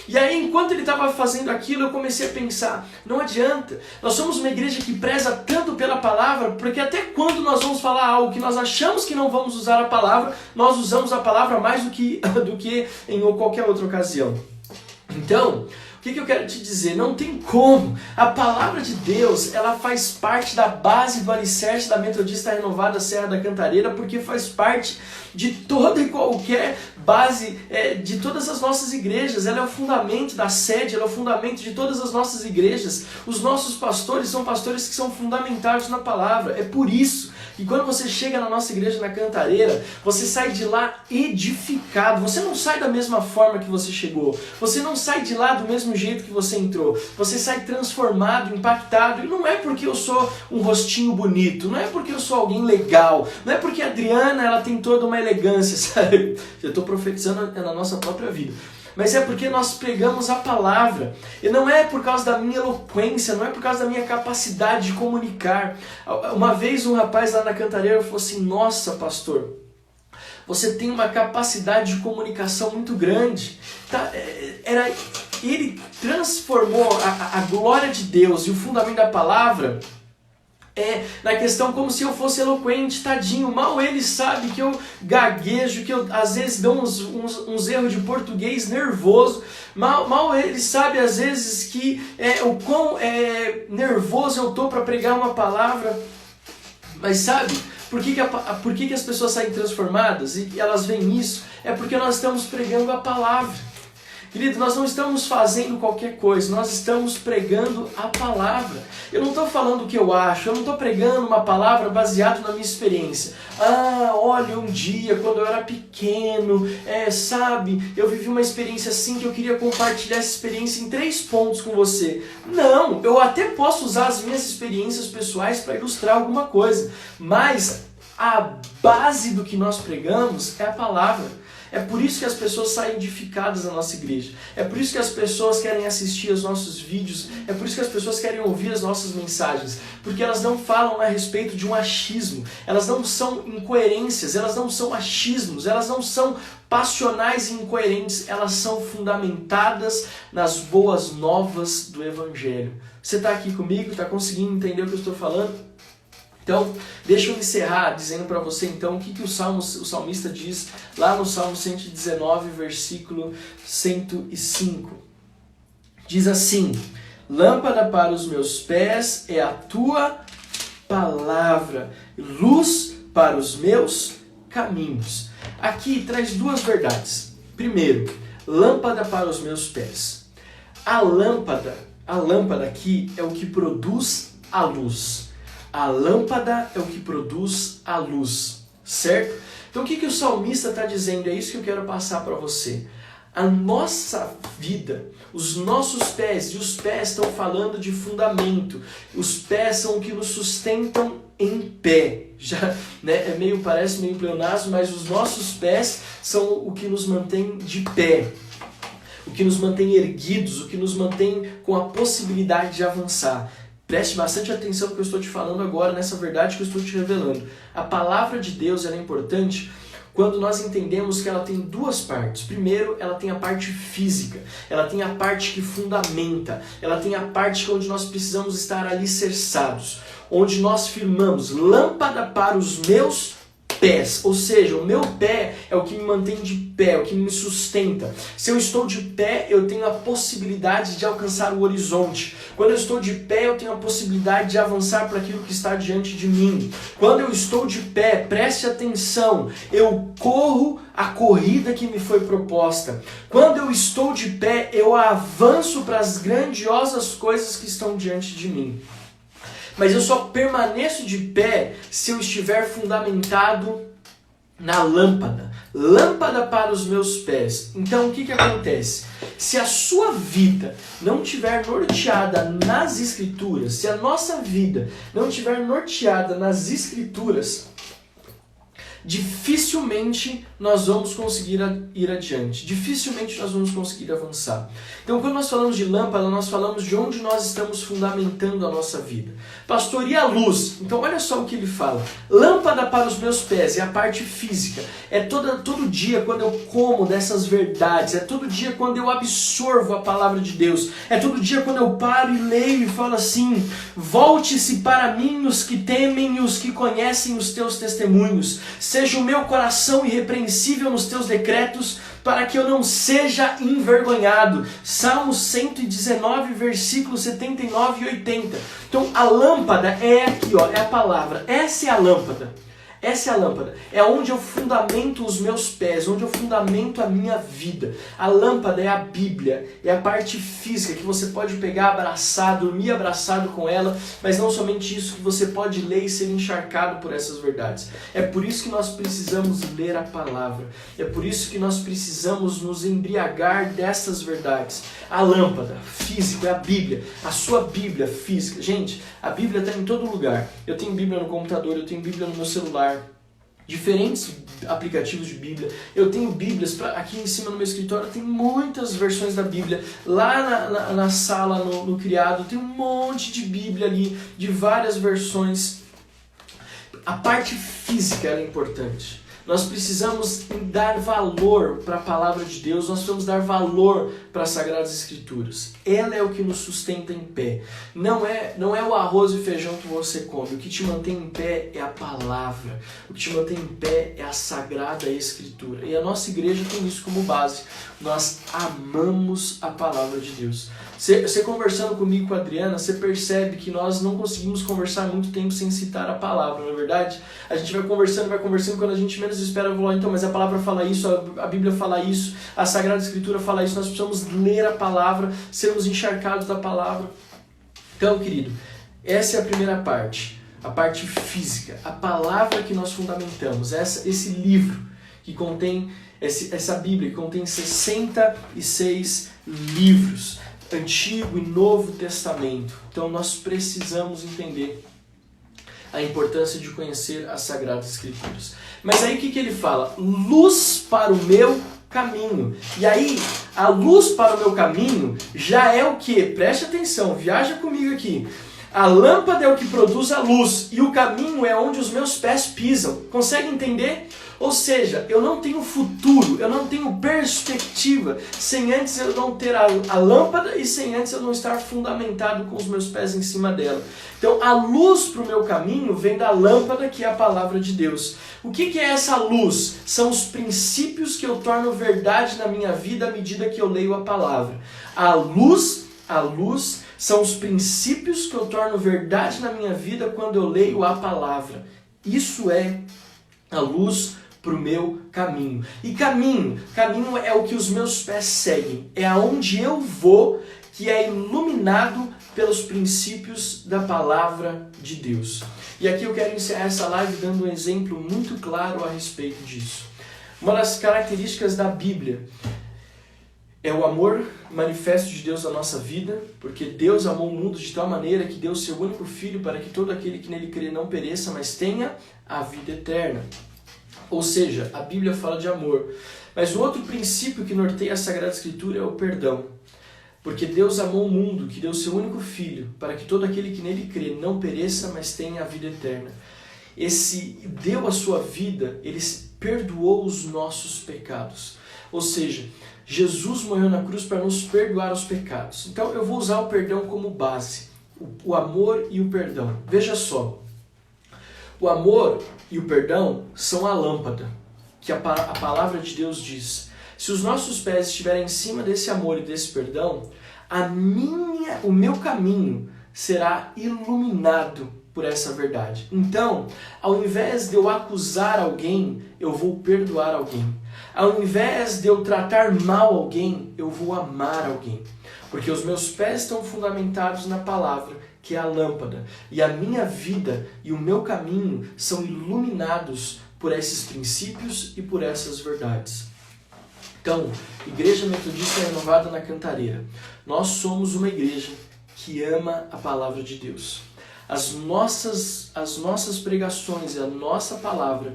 E aí, enquanto ele estava fazendo aquilo, eu comecei a pensar, não adianta. Nós somos uma igreja que preza tanto pela palavra, porque até quando nós vamos falar algo que nós achamos que não vamos usar a palavra, nós usamos a palavra mais do que em qualquer outra ocasião. Então... o que eu quero te dizer? Não tem como. A palavra de Deus, ela faz parte da base do alicerce da Metodista Renovada Serra da Cantareira, porque faz parte de toda e qualquer base de todas as nossas igrejas. Ela é o fundamento da sede, ela é o fundamento de todas as nossas igrejas. Os nossos pastores são pastores que são fundamentados na palavra. É por isso que quando você chega na nossa igreja na Cantareira, você sai de lá edificado. Você não sai da mesma forma que você chegou. Você não sai de lá do mesmo jeito que você entrou. Você sai transformado, impactado. E não é porque eu sou um rostinho bonito, não é porque eu sou alguém legal, não é porque a Adriana ela tem toda uma elegância, sabe? Eu estou profetizando na nossa própria vida. Mas é porque nós pregamos a palavra. E não é por causa da minha eloquência, não é por causa da minha capacidade de comunicar. Uma vez um rapaz lá na Cantareira falou assim, nossa pastor, você tem uma capacidade de comunicação muito grande. Ele transformou a glória de Deus e o fundamento da palavra na questão como se eu fosse eloquente, tadinho. Mal ele sabe que eu gaguejo, que eu às vezes dou uns erros de português nervoso. Mal ele sabe às vezes que o quão nervoso eu tô para pregar uma palavra. Mas sabe, por que as pessoas saem transformadas e elas veem isso? É porque nós estamos pregando a palavra. Querido, nós não estamos fazendo qualquer coisa, nós estamos pregando a palavra. Eu não estou falando o que eu acho, eu não estou pregando uma palavra baseada na minha experiência. Olha, um dia, quando eu era pequeno, sabe, eu vivi uma experiência assim que eu queria compartilhar essa experiência em 3 pontos com você. Não, eu até posso usar as minhas experiências pessoais para ilustrar alguma coisa, mas a base do que nós pregamos é a palavra. É por isso que as pessoas saem edificadas da nossa igreja. É por isso que as pessoas querem assistir aos nossos vídeos. É por isso que as pessoas querem ouvir as nossas mensagens. Porque elas não falam a respeito de um achismo. Elas não são incoerências. Elas não são achismos. Elas não são passionais e incoerentes. Elas são fundamentadas nas boas novas do Evangelho. Você está aqui comigo? Está conseguindo entender o que eu estou falando? Então, deixa eu encerrar dizendo para você então o que o salmista diz lá no Salmo 119, versículo 105. Diz assim, lâmpada para os meus pés é a tua palavra, luz para os meus caminhos. Aqui traz 2 verdades. Primeiro, lâmpada para os meus pés. A lâmpada aqui é o que produz a luz. A lâmpada é o que produz a luz, certo? Então o que o salmista está dizendo? É isso que eu quero passar para você. A nossa vida, os nossos pés, e os pés estão falando de fundamento, os pés são o que nos sustentam em pé. Já, né, parece meio pleonasmo, mas os nossos pés são o que nos mantém de pé, o que nos mantém erguidos, o que nos mantém com a possibilidade de avançar. Preste bastante atenção no que eu estou te falando agora, nessa verdade que eu estou te revelando. A palavra de Deus ela é importante quando nós entendemos que ela tem duas partes. Primeiro, ela tem a parte física, ela tem a parte que fundamenta, ela tem a parte onde nós precisamos estar alicerçados, onde nós firmamos lâmpada para os meus pés, ou seja, o meu pé é o que me mantém de pé, é o que me sustenta. Se eu estou de pé, eu tenho a possibilidade de alcançar o horizonte. Quando eu estou de pé, eu tenho a possibilidade de avançar para aquilo que está diante de mim. Quando eu estou de pé, preste atenção, eu corro a corrida que me foi proposta. Quando eu estou de pé, eu avanço para as grandiosas coisas que estão diante de mim. Mas eu só permaneço de pé se eu estiver fundamentado na lâmpada. Lâmpada para os meus pés. Então o que acontece? Se a sua vida não estiver norteada nas Escrituras, se a nossa vida não estiver norteada nas Escrituras, dificilmente nós vamos conseguir ir adiante. Dificilmente nós vamos conseguir avançar. Então, quando nós falamos de lâmpada, nós falamos de onde nós estamos fundamentando a nossa vida. Pastor, e a luz? Então, olha só o que ele fala. Lâmpada para os meus pés é a parte física. É todo dia quando eu como dessas verdades. É todo dia quando eu absorvo a palavra de Deus. É todo dia quando eu paro e leio e falo assim: volte-se para mim os que temem e os que conhecem os teus testemunhos. Seja o meu coração irrepreensível nos teus decretos, para que eu não seja envergonhado. Salmo 119, versículos 79 e 80. Então a lâmpada é aqui, ó, é a palavra. Essa é a lâmpada. Essa é a lâmpada. É onde eu fundamento os meus pés, onde eu fundamento a minha vida. A lâmpada é a Bíblia, é a parte física que você pode pegar, abraçar, dormir abraçado com ela, mas não somente isso, que você pode ler e ser encharcado por essas verdades. É por isso que nós precisamos ler a palavra. É por isso que nós precisamos nos embriagar dessas verdades. A lâmpada física é a Bíblia, a sua Bíblia física. Gente, a Bíblia está em todo lugar. Eu tenho Bíblia no computador, eu tenho Bíblia no meu celular, diferentes aplicativos de Bíblia. Eu tenho Bíblias aqui em cima no meu escritório, tem muitas versões da Bíblia. Lá na sala, no criado, tem um monte de Bíblia ali, de várias versões. A parte física é importante. Nós precisamos dar valor para a palavra de Deus, nós precisamos dar valor para as Sagradas Escrituras. Ela é o que nos sustenta em pé. Não é o arroz e feijão que você come. O que te mantém em pé é a palavra. O que te mantém em pé é a Sagrada Escritura. E a nossa igreja tem isso como base. Nós amamos a palavra de Deus. Você conversando comigo, com a Adriana, você percebe que nós não conseguimos conversar muito tempo sem citar a palavra, não é verdade? A gente vai conversando, quando a gente menos espera, falar, então, mas a palavra fala isso, a Bíblia fala isso, a Sagrada Escritura fala isso, nós precisamos ler a palavra, sermos encharcados da palavra. Então, querido, essa é a primeira parte, a parte física, a palavra que nós fundamentamos, esse livro que contém, essa Bíblia que contém 66 livros, Antigo e Novo Testamento. Então nós precisamos entender a importância de conhecer as Sagradas Escrituras. Mas aí o que ele fala? Luz para o meu caminho. E aí, a luz para o meu caminho já é o quê? Preste atenção, viaja comigo aqui. A lâmpada é o que produz a luz e o caminho é onde os meus pés pisam. Consegue entender? Ou seja, eu não tenho futuro, eu não tenho perspectiva sem antes eu não ter a lâmpada e sem antes eu não estar fundamentado com os meus pés em cima dela. Então a luz para o meu caminho vem da lâmpada, que é a palavra de Deus. O que é essa luz? São os princípios que eu torno verdade na minha vida à medida que eu leio a palavra. A luz são os princípios que eu torno verdade na minha vida quando eu leio a palavra. Isso é a luz para o meu caminho. E caminho é o que os meus pés seguem. É aonde eu vou que é iluminado pelos princípios da palavra de Deus. E aqui eu quero encerrar essa live dando um exemplo muito claro a respeito disso. Uma das características da Bíblia é o amor manifesto de Deus na nossa vida, porque Deus amou o mundo de tal maneira que deu o seu único Filho para que todo aquele que nele crê não pereça, mas tenha a vida eterna. Ou seja, a Bíblia fala de amor. Mas o outro princípio que norteia a Sagrada Escritura é o perdão. Porque Deus amou o mundo, que deu o seu único Filho, para que todo aquele que nele crê não pereça, mas tenha a vida eterna. Esse deu a sua vida, ele perdoou os nossos pecados. Ou seja, Jesus morreu na cruz para nos perdoar os pecados. Então eu vou usar o perdão como base, o amor e o perdão. Veja só, o amor e o perdão são a lâmpada, que a palavra de Deus diz. Se os nossos pés estiverem em cima desse amor e desse perdão, o meu caminho será iluminado por essa verdade. Então, ao invés de eu acusar alguém, eu vou perdoar alguém. Ao invés de eu tratar mal alguém, eu vou amar alguém. Porque os meus pés estão fundamentados na palavra, que é a lâmpada. E a minha vida e o meu caminho são iluminados por esses princípios e por essas verdades. Então, Igreja Metodista Renovada na Cantareira. Nós somos uma igreja que ama a palavra de Deus. As nossas pregações e a nossa palavra,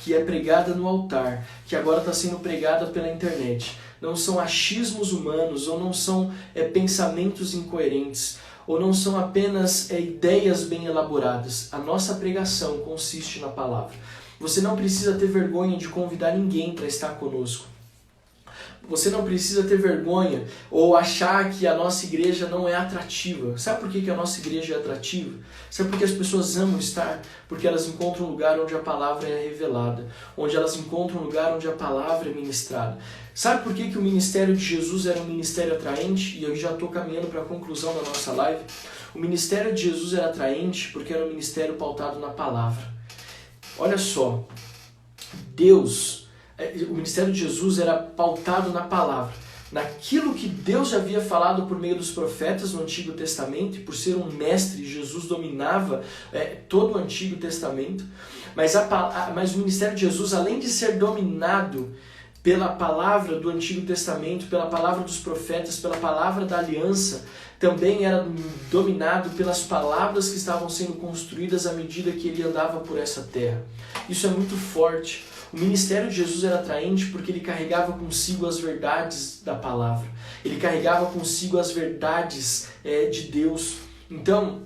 que é pregada no altar, que agora está sendo pregada pela internet, não são achismos humanos, ou não são pensamentos incoerentes, ou não são apenas ideias bem elaboradas. A nossa pregação consiste na palavra. Você não precisa ter vergonha de convidar ninguém para estar conosco. Você não precisa ter vergonha ou achar que a nossa igreja não é atrativa. Sabe por que a nossa igreja é atrativa? Sabe por que as pessoas amam estar? Porque elas encontram um lugar onde a palavra é revelada, onde elas encontram um lugar onde a palavra é ministrada. Sabe por que o ministério de Jesus era um ministério atraente? E eu já estou caminhando para a conclusão da nossa live. O ministério de Jesus era atraente porque era um ministério pautado na palavra. Olha só, o ministério de Jesus era pautado na palavra, naquilo que Deus já havia falado por meio dos profetas no Antigo Testamento, e por ser um mestre, Jesus dominava todo o Antigo Testamento, mas o ministério de Jesus, além de ser dominado pela palavra do Antigo Testamento, pela palavra dos profetas, pela palavra da aliança, também era dominado pelas palavras que estavam sendo construídas à medida que ele andava por essa terra. Isso é muito forte. O ministério de Jesus era atraente porque ele carregava consigo as verdades da palavra. Ele carregava consigo as verdades de Deus. Então,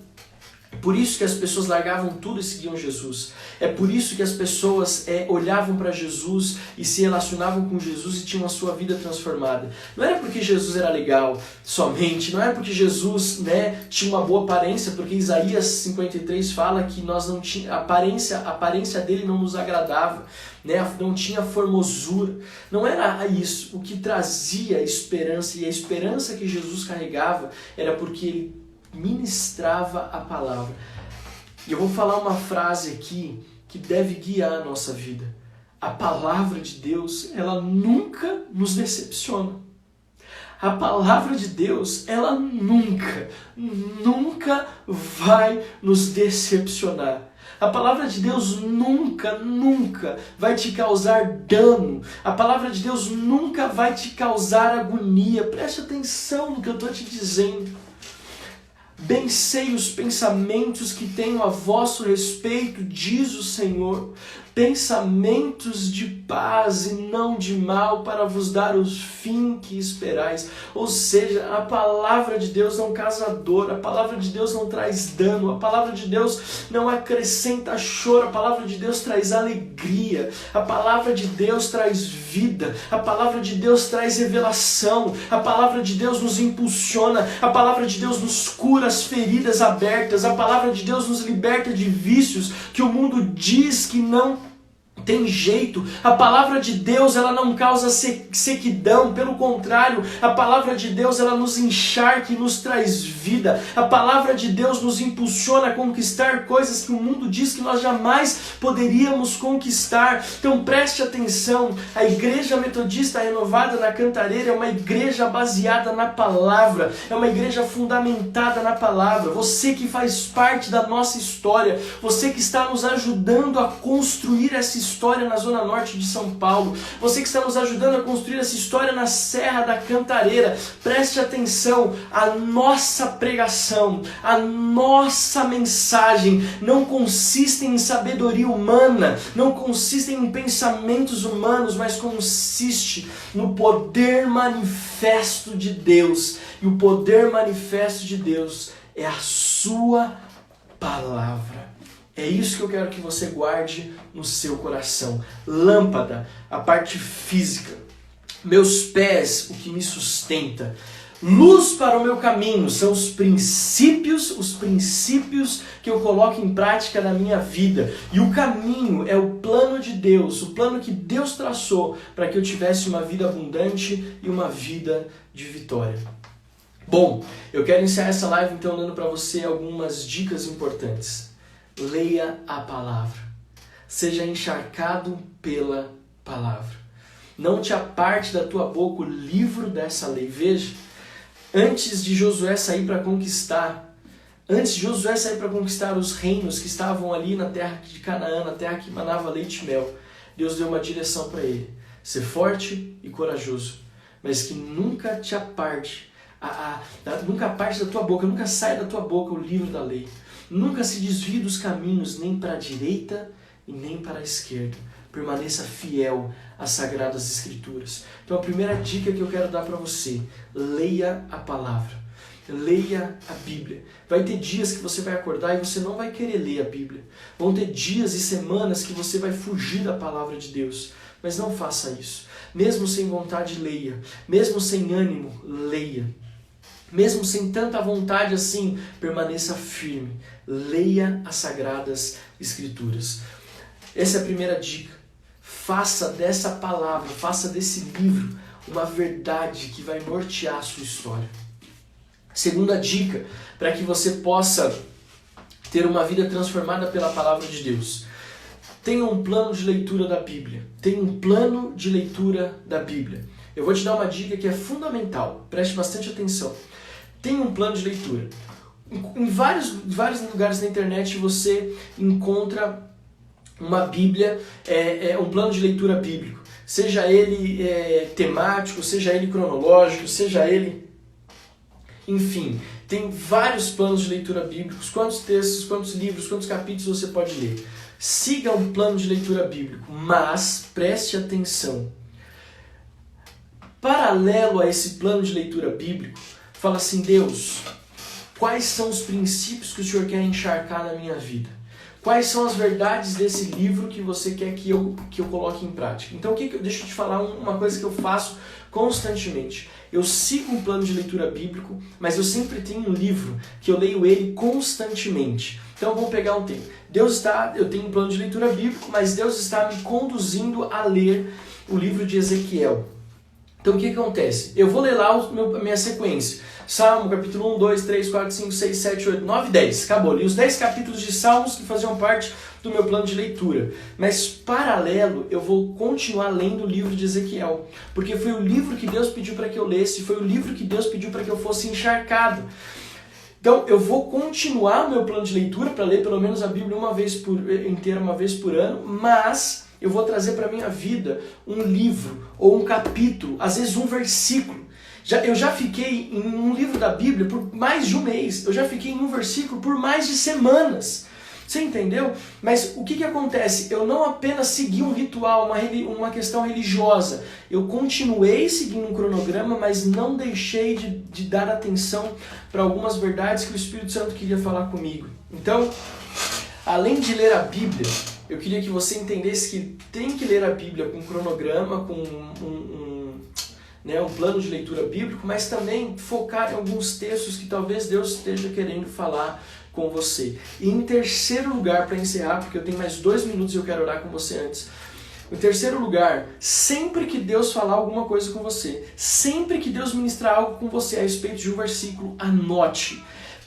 é por isso que as pessoas largavam tudo e seguiam Jesus. É por isso que as pessoas olhavam para Jesus e se relacionavam com Jesus e tinham a sua vida transformada. Não era porque Jesus era legal somente, não era porque Jesus tinha uma boa aparência, porque Isaías 53 fala que nós não tinha, a aparência dele não nos agradava, não tinha formosura. Não era isso. O que trazia esperança, e a esperança que Jesus carregava era porque ele ministrava a palavra. E eu vou falar uma frase aqui que deve guiar a nossa vida. A palavra de Deus, ela nunca nos decepciona. A palavra de Deus, ela nunca vai nos decepcionar. A palavra de Deus nunca vai te causar dano. A palavra de Deus nunca vai te causar agonia. Preste atenção no que eu estou te dizendo. Bem sei os pensamentos que tenho a vosso respeito, diz o Senhor, pensamentos de paz e não de mal, para vos dar o fim que esperais. Ou seja, a palavra de Deus não causa dor, a palavra de Deus não traz dano, a palavra de Deus não acrescenta choro, a palavra de Deus traz alegria, a palavra de Deus traz vida, a palavra de Deus traz revelação, a palavra de Deus nos impulsiona, a palavra de Deus nos cura as feridas abertas, a palavra de Deus nos liberta de vícios que o mundo diz que não tem jeito. A palavra de Deus, ela não causa sequidão, pelo contrário, a palavra de Deus, ela nos encharca e nos traz vida. A palavra de Deus nos impulsiona a conquistar coisas que o mundo diz que nós jamais poderíamos conquistar. Então preste atenção, a Igreja Metodista Renovada na Cantareira é uma igreja baseada na palavra, é uma igreja fundamentada na palavra. Você que faz parte da nossa história, você que está nos ajudando a construir essa história na Zona Norte de São Paulo, você que está nos ajudando a construir essa história na Serra da Cantareira, preste atenção, a nossa pregação, a nossa mensagem não consiste em sabedoria humana, não consiste em pensamentos humanos, mas consiste no poder manifesto de Deus. E o poder manifesto de Deus é a sua palavra. É isso que eu quero que você guarde no seu coração. Lâmpada, a parte física. Meus pés, o que me sustenta. Luz para o meu caminho, são os princípios que eu coloco em prática na minha vida. E o caminho é o plano de Deus, o plano que Deus traçou para que eu tivesse uma vida abundante e uma vida de vitória. Bom, eu quero encerrar essa live então dando para você algumas dicas importantes. Leia a palavra. Seja encharcado pela palavra. Não te aparte da tua boca o livro dessa lei. Veja, antes de Josué sair para conquistar os reinos que estavam ali na terra de Canaã, na terra que manava leite e mel, Deus deu uma direção para ele. Ser forte e corajoso, mas que nunca te aparte, nunca aparte da tua boca, nunca saia da tua boca o livro da lei. Nunca se desvie dos caminhos, nem para a direita e nem para a esquerda. Permaneça fiel às Sagradas Escrituras. Então a primeira dica que eu quero dar para você, leia a palavra. Leia a Bíblia. Vai ter dias que você vai acordar e você não vai querer ler a Bíblia. Vão ter dias e semanas que você vai fugir da palavra de Deus. Mas não faça isso. Mesmo sem vontade, leia. Mesmo sem ânimo, leia. Mesmo sem tanta vontade assim, permaneça firme. Leia as Sagradas Escrituras. Essa é a primeira dica. Faça dessa palavra, faça desse livro uma verdade que vai nortear a sua história. Segunda dica, para que você possa ter uma vida transformada pela palavra de Deus. Tenha um plano de leitura da Bíblia. Tenha um plano de leitura da Bíblia. Eu vou te dar uma dica que é fundamental. Preste bastante atenção. Tenha um plano de leitura. Em vários lugares na internet você encontra uma Bíblia, um plano de leitura bíblico. Seja ele temático, seja ele cronológico, seja ele... Enfim, tem vários planos de leitura bíblicos. Quantos textos, quantos livros, quantos capítulos você pode ler. Siga um plano de leitura bíblico, mas preste atenção. Paralelo a esse plano de leitura bíblico, fala assim, Deus, quais são os princípios que o Senhor quer encharcar na minha vida? Quais são as verdades desse livro que você quer que eu coloque em prática? Então, deixa eu te falar uma coisa que eu faço constantemente. Eu sigo um plano de leitura bíblico, mas eu sempre tenho um livro que eu leio ele constantemente. Então, vamos pegar um tempo. Eu tenho um plano de leitura bíblico, mas Deus está me conduzindo a ler o livro de Ezequiel. Então, o que acontece? Eu vou ler lá a minha sequência. Salmo, capítulo 1, 2, 3, 4, 5, 6, 7, 8, 9, 10. Acabou. Li os 10 capítulos de Salmos que faziam parte do meu plano de leitura. Mas, paralelo, eu vou continuar lendo o livro de Ezequiel. Porque foi o livro que Deus pediu para que eu lesse, foi o livro que Deus pediu para que eu fosse encharcado. Então, eu vou continuar o meu plano de leitura para ler pelo menos a Bíblia uma vez por ano, mas eu vou trazer para a minha vida um livro ou um capítulo, às vezes um versículo. Eu já fiquei em um livro da Bíblia por mais de um mês, eu já fiquei em um versículo por mais de semanas. Você entendeu? Mas o que acontece? Eu não apenas segui um ritual, uma questão religiosa. Eu continuei seguindo um cronograma, mas não deixei de dar atenção para algumas verdades que o Espírito Santo queria falar comigo. Então, além de ler a Bíblia, eu queria que você entendesse que tem que ler a Bíblia com um cronograma, com um plano de leitura bíblico, mas também focar em alguns textos que talvez Deus esteja querendo falar com você. E em terceiro lugar, para encerrar, porque eu tenho mais 2 minutos e eu quero orar com você antes, Em terceiro lugar, sempre que Deus falar alguma coisa com você, sempre que Deus ministrar algo com você a respeito de um versículo, anote.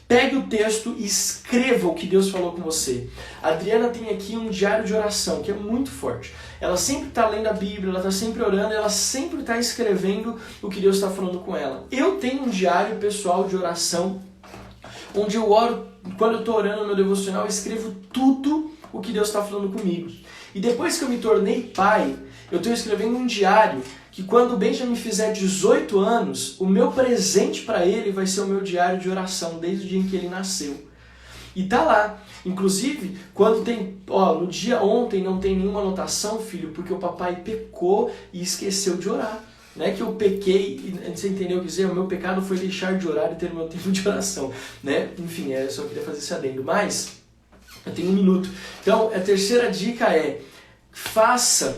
Pegue o texto e escreva o que Deus falou com você. A Adriana tem aqui um diário de oração, que é muito forte. Ela sempre está lendo a Bíblia, ela está sempre orando, ela sempre está escrevendo o que Deus está falando com ela. Eu tenho um diário pessoal de oração, onde eu oro, quando eu estou orando no meu devocional, eu escrevo tudo o que Deus está falando comigo. E depois que eu me tornei pai, eu estou escrevendo um diário que quando o Benjamin fizer 18 anos, o meu presente para ele vai ser o meu diário de oração, desde o dia em que ele nasceu. E tá lá. Inclusive, quando tem, no dia ontem não tem nenhuma anotação, filho, porque o papai pecou e esqueceu de orar. Não é que eu pequei, você entendeu o que dizer? O meu pecado foi deixar de orar e ter o meu tempo de oração, né? Enfim, eu só queria fazer esse adendo. Mas, eu tenho 1 minuto. Então, a terceira dica é, faça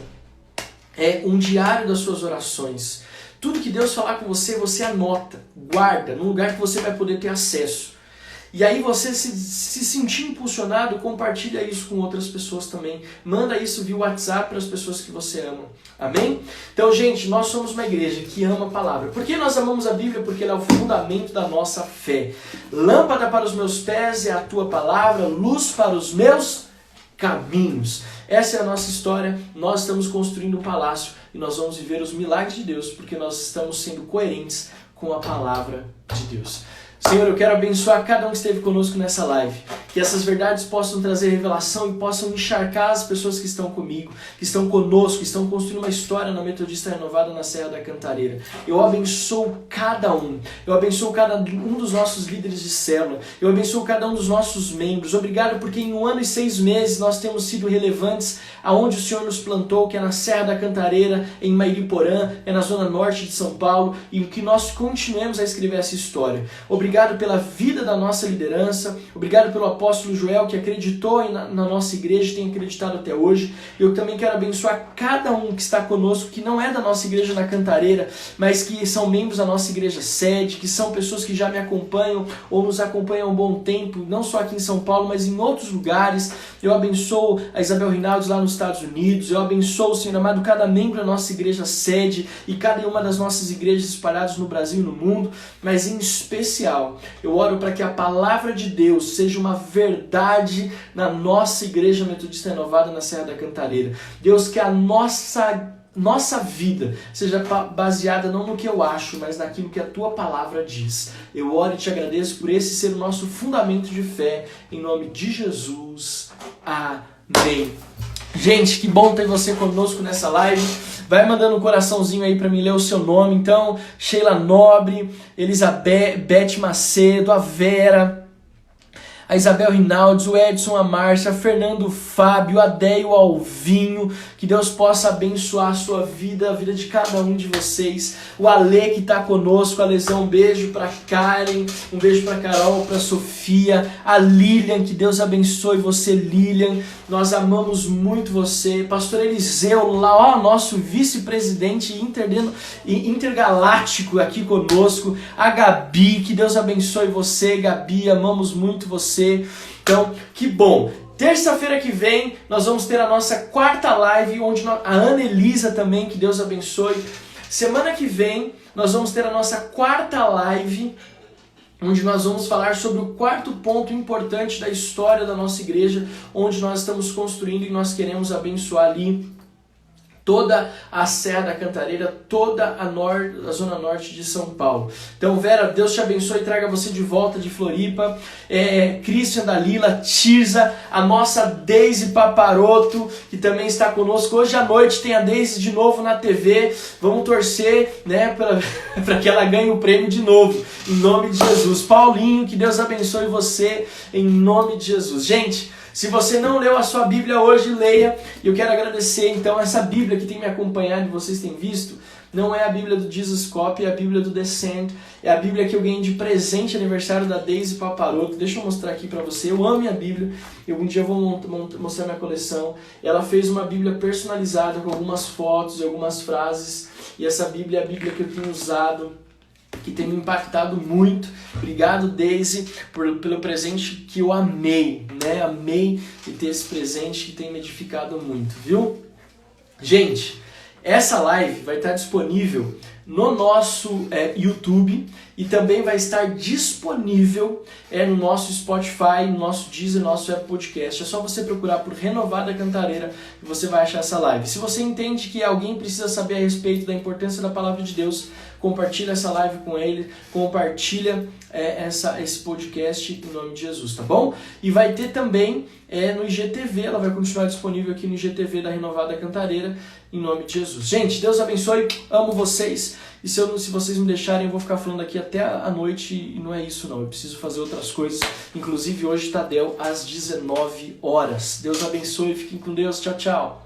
um diário das suas orações. Tudo que Deus falar com você, você anota, guarda, num lugar que você vai poder ter acesso. E aí você se sentir impulsionado, compartilha isso com outras pessoas também. Manda isso via WhatsApp para as pessoas que você ama. Amém? Então, gente, nós somos uma igreja que ama a palavra. Por que nós amamos a Bíblia? Porque ela é o fundamento da nossa fé. Lâmpada para os meus pés é a tua palavra, luz para os meus caminhos. Essa é a nossa história. Nós estamos construindo um palácio e nós vamos viver os milagres de Deus porque nós estamos sendo coerentes com a palavra de Deus. Senhor, eu quero abençoar cada um que esteve conosco nessa live. Que essas verdades possam trazer revelação e possam encharcar as pessoas que estão comigo, que estão conosco, que estão construindo uma história na Metodista Renovada na Serra da Cantareira. Eu abençoo cada um. Eu abençoo cada um dos nossos líderes de célula. Eu abençoo cada um dos nossos membros. Obrigado porque em 1 ano e 6 meses nós temos sido relevantes aonde o Senhor nos plantou, que é na Serra da Cantareira, em Mairiporã, é na zona norte de São Paulo, e que nós continuemos a escrever essa história. Obrigado pela vida da nossa liderança, obrigado pelo apóstolo Joel que acreditou na nossa igreja e tem acreditado até hoje. Eu também quero abençoar cada um que está conosco, que não é da nossa igreja na Cantareira, mas que são membros da nossa igreja sede, que são pessoas que já me acompanham ou nos acompanham há um bom tempo, não só aqui em São Paulo, mas em outros lugares. Eu abençoo a Isabel Rinaldi lá nos Estados Unidos, eu abençoo, Senhor amado, cada membro da nossa igreja sede e cada uma das nossas igrejas espalhadas no Brasil e no mundo, mas em especial, eu oro para que a palavra de Deus seja uma verdade na nossa igreja Metodista Renovada na Serra da Cantareira. Deus, que a nossa vida seja baseada não no que eu acho, mas naquilo que a tua palavra diz. Eu oro e te agradeço por esse ser o nosso fundamento de fé, em nome de Jesus. Amém. Gente, que bom ter você conosco nessa live. Vai mandando um coraçãozinho aí para mim ler o seu nome. Então, Sheila Nobre, Elizabeth, Beth Macedo, a Vera, a Isabel Rinaldi, o Edson, a Márcia, Fernando Fábio, a Deio, o Alvinho. Que Deus possa abençoar a sua vida, a vida de cada um de vocês. O Ale que está conosco, a Lesão, um beijo para Karen, um beijo para Carol, para Sofia, a Lilian, que Deus abençoe você, Lilian. Nós amamos muito você. Pastor Eliseu, lá, nosso vice-presidente intergaláctico aqui conosco. A Gabi, que Deus abençoe você, Gabi, amamos muito você. Então, que bom. Terça-feira que vem, nós vamos ter a nossa 4ª live, onde a Ana Elisa também, que Deus abençoe. Semana que vem, nós vamos ter a nossa 4ª live, onde nós vamos falar sobre o 4º ponto importante da história da nossa igreja, onde nós estamos construindo e nós queremos abençoar ali toda a Serra da Cantareira, toda a zona norte de São Paulo. Então, Vera, Deus te abençoe e traga você de volta de Floripa. Christian Dalila, Tirza, a nossa Deise Paparoto, que também está conosco. Hoje à noite tem a Deise de novo na TV. Vamos torcer, né, para que ela ganhe o prêmio de novo, em nome de Jesus. Paulinho, que Deus abençoe você, em nome de Jesus. Gente, se você não leu a sua Bíblia hoje, leia. E eu quero agradecer, então, essa Bíblia que tem me acompanhado e vocês têm visto. Não é a Bíblia do Jesus Cop, é a Bíblia do Descend. É a Bíblia que eu ganhei de presente aniversário da Deise Paparoto. Deixa eu mostrar aqui pra você. Eu amo a Bíblia. Um dia eu vou mostrar minha coleção. Ela fez uma Bíblia personalizada com algumas fotos e algumas frases. E essa Bíblia é a Bíblia que eu tenho usado, que tem me impactado muito. Obrigado, Deise, pelo presente que eu amei, né? Amei de ter esse presente que tem me edificado muito, viu? Gente, essa live vai estar disponível no nosso YouTube e também vai estar disponível no nosso Spotify, no nosso Deezer, no nosso Apple Podcast. É só você procurar por Renovada Cantareira e você vai achar essa live. Se você entende que alguém precisa saber a respeito da importância da Palavra de Deus, compartilha essa live com ele, compartilha esse podcast em nome de Jesus, tá bom? E vai ter também no IGTV, ela vai continuar disponível aqui no IGTV da Renovada Cantareira, em nome de Jesus. Gente, Deus abençoe, amo vocês, e se vocês me deixarem, eu vou ficar falando aqui até a noite, e não é isso não, eu preciso fazer outras coisas, inclusive hoje Tadel às 19 horas. Deus abençoe, fiquem com Deus, tchau, tchau.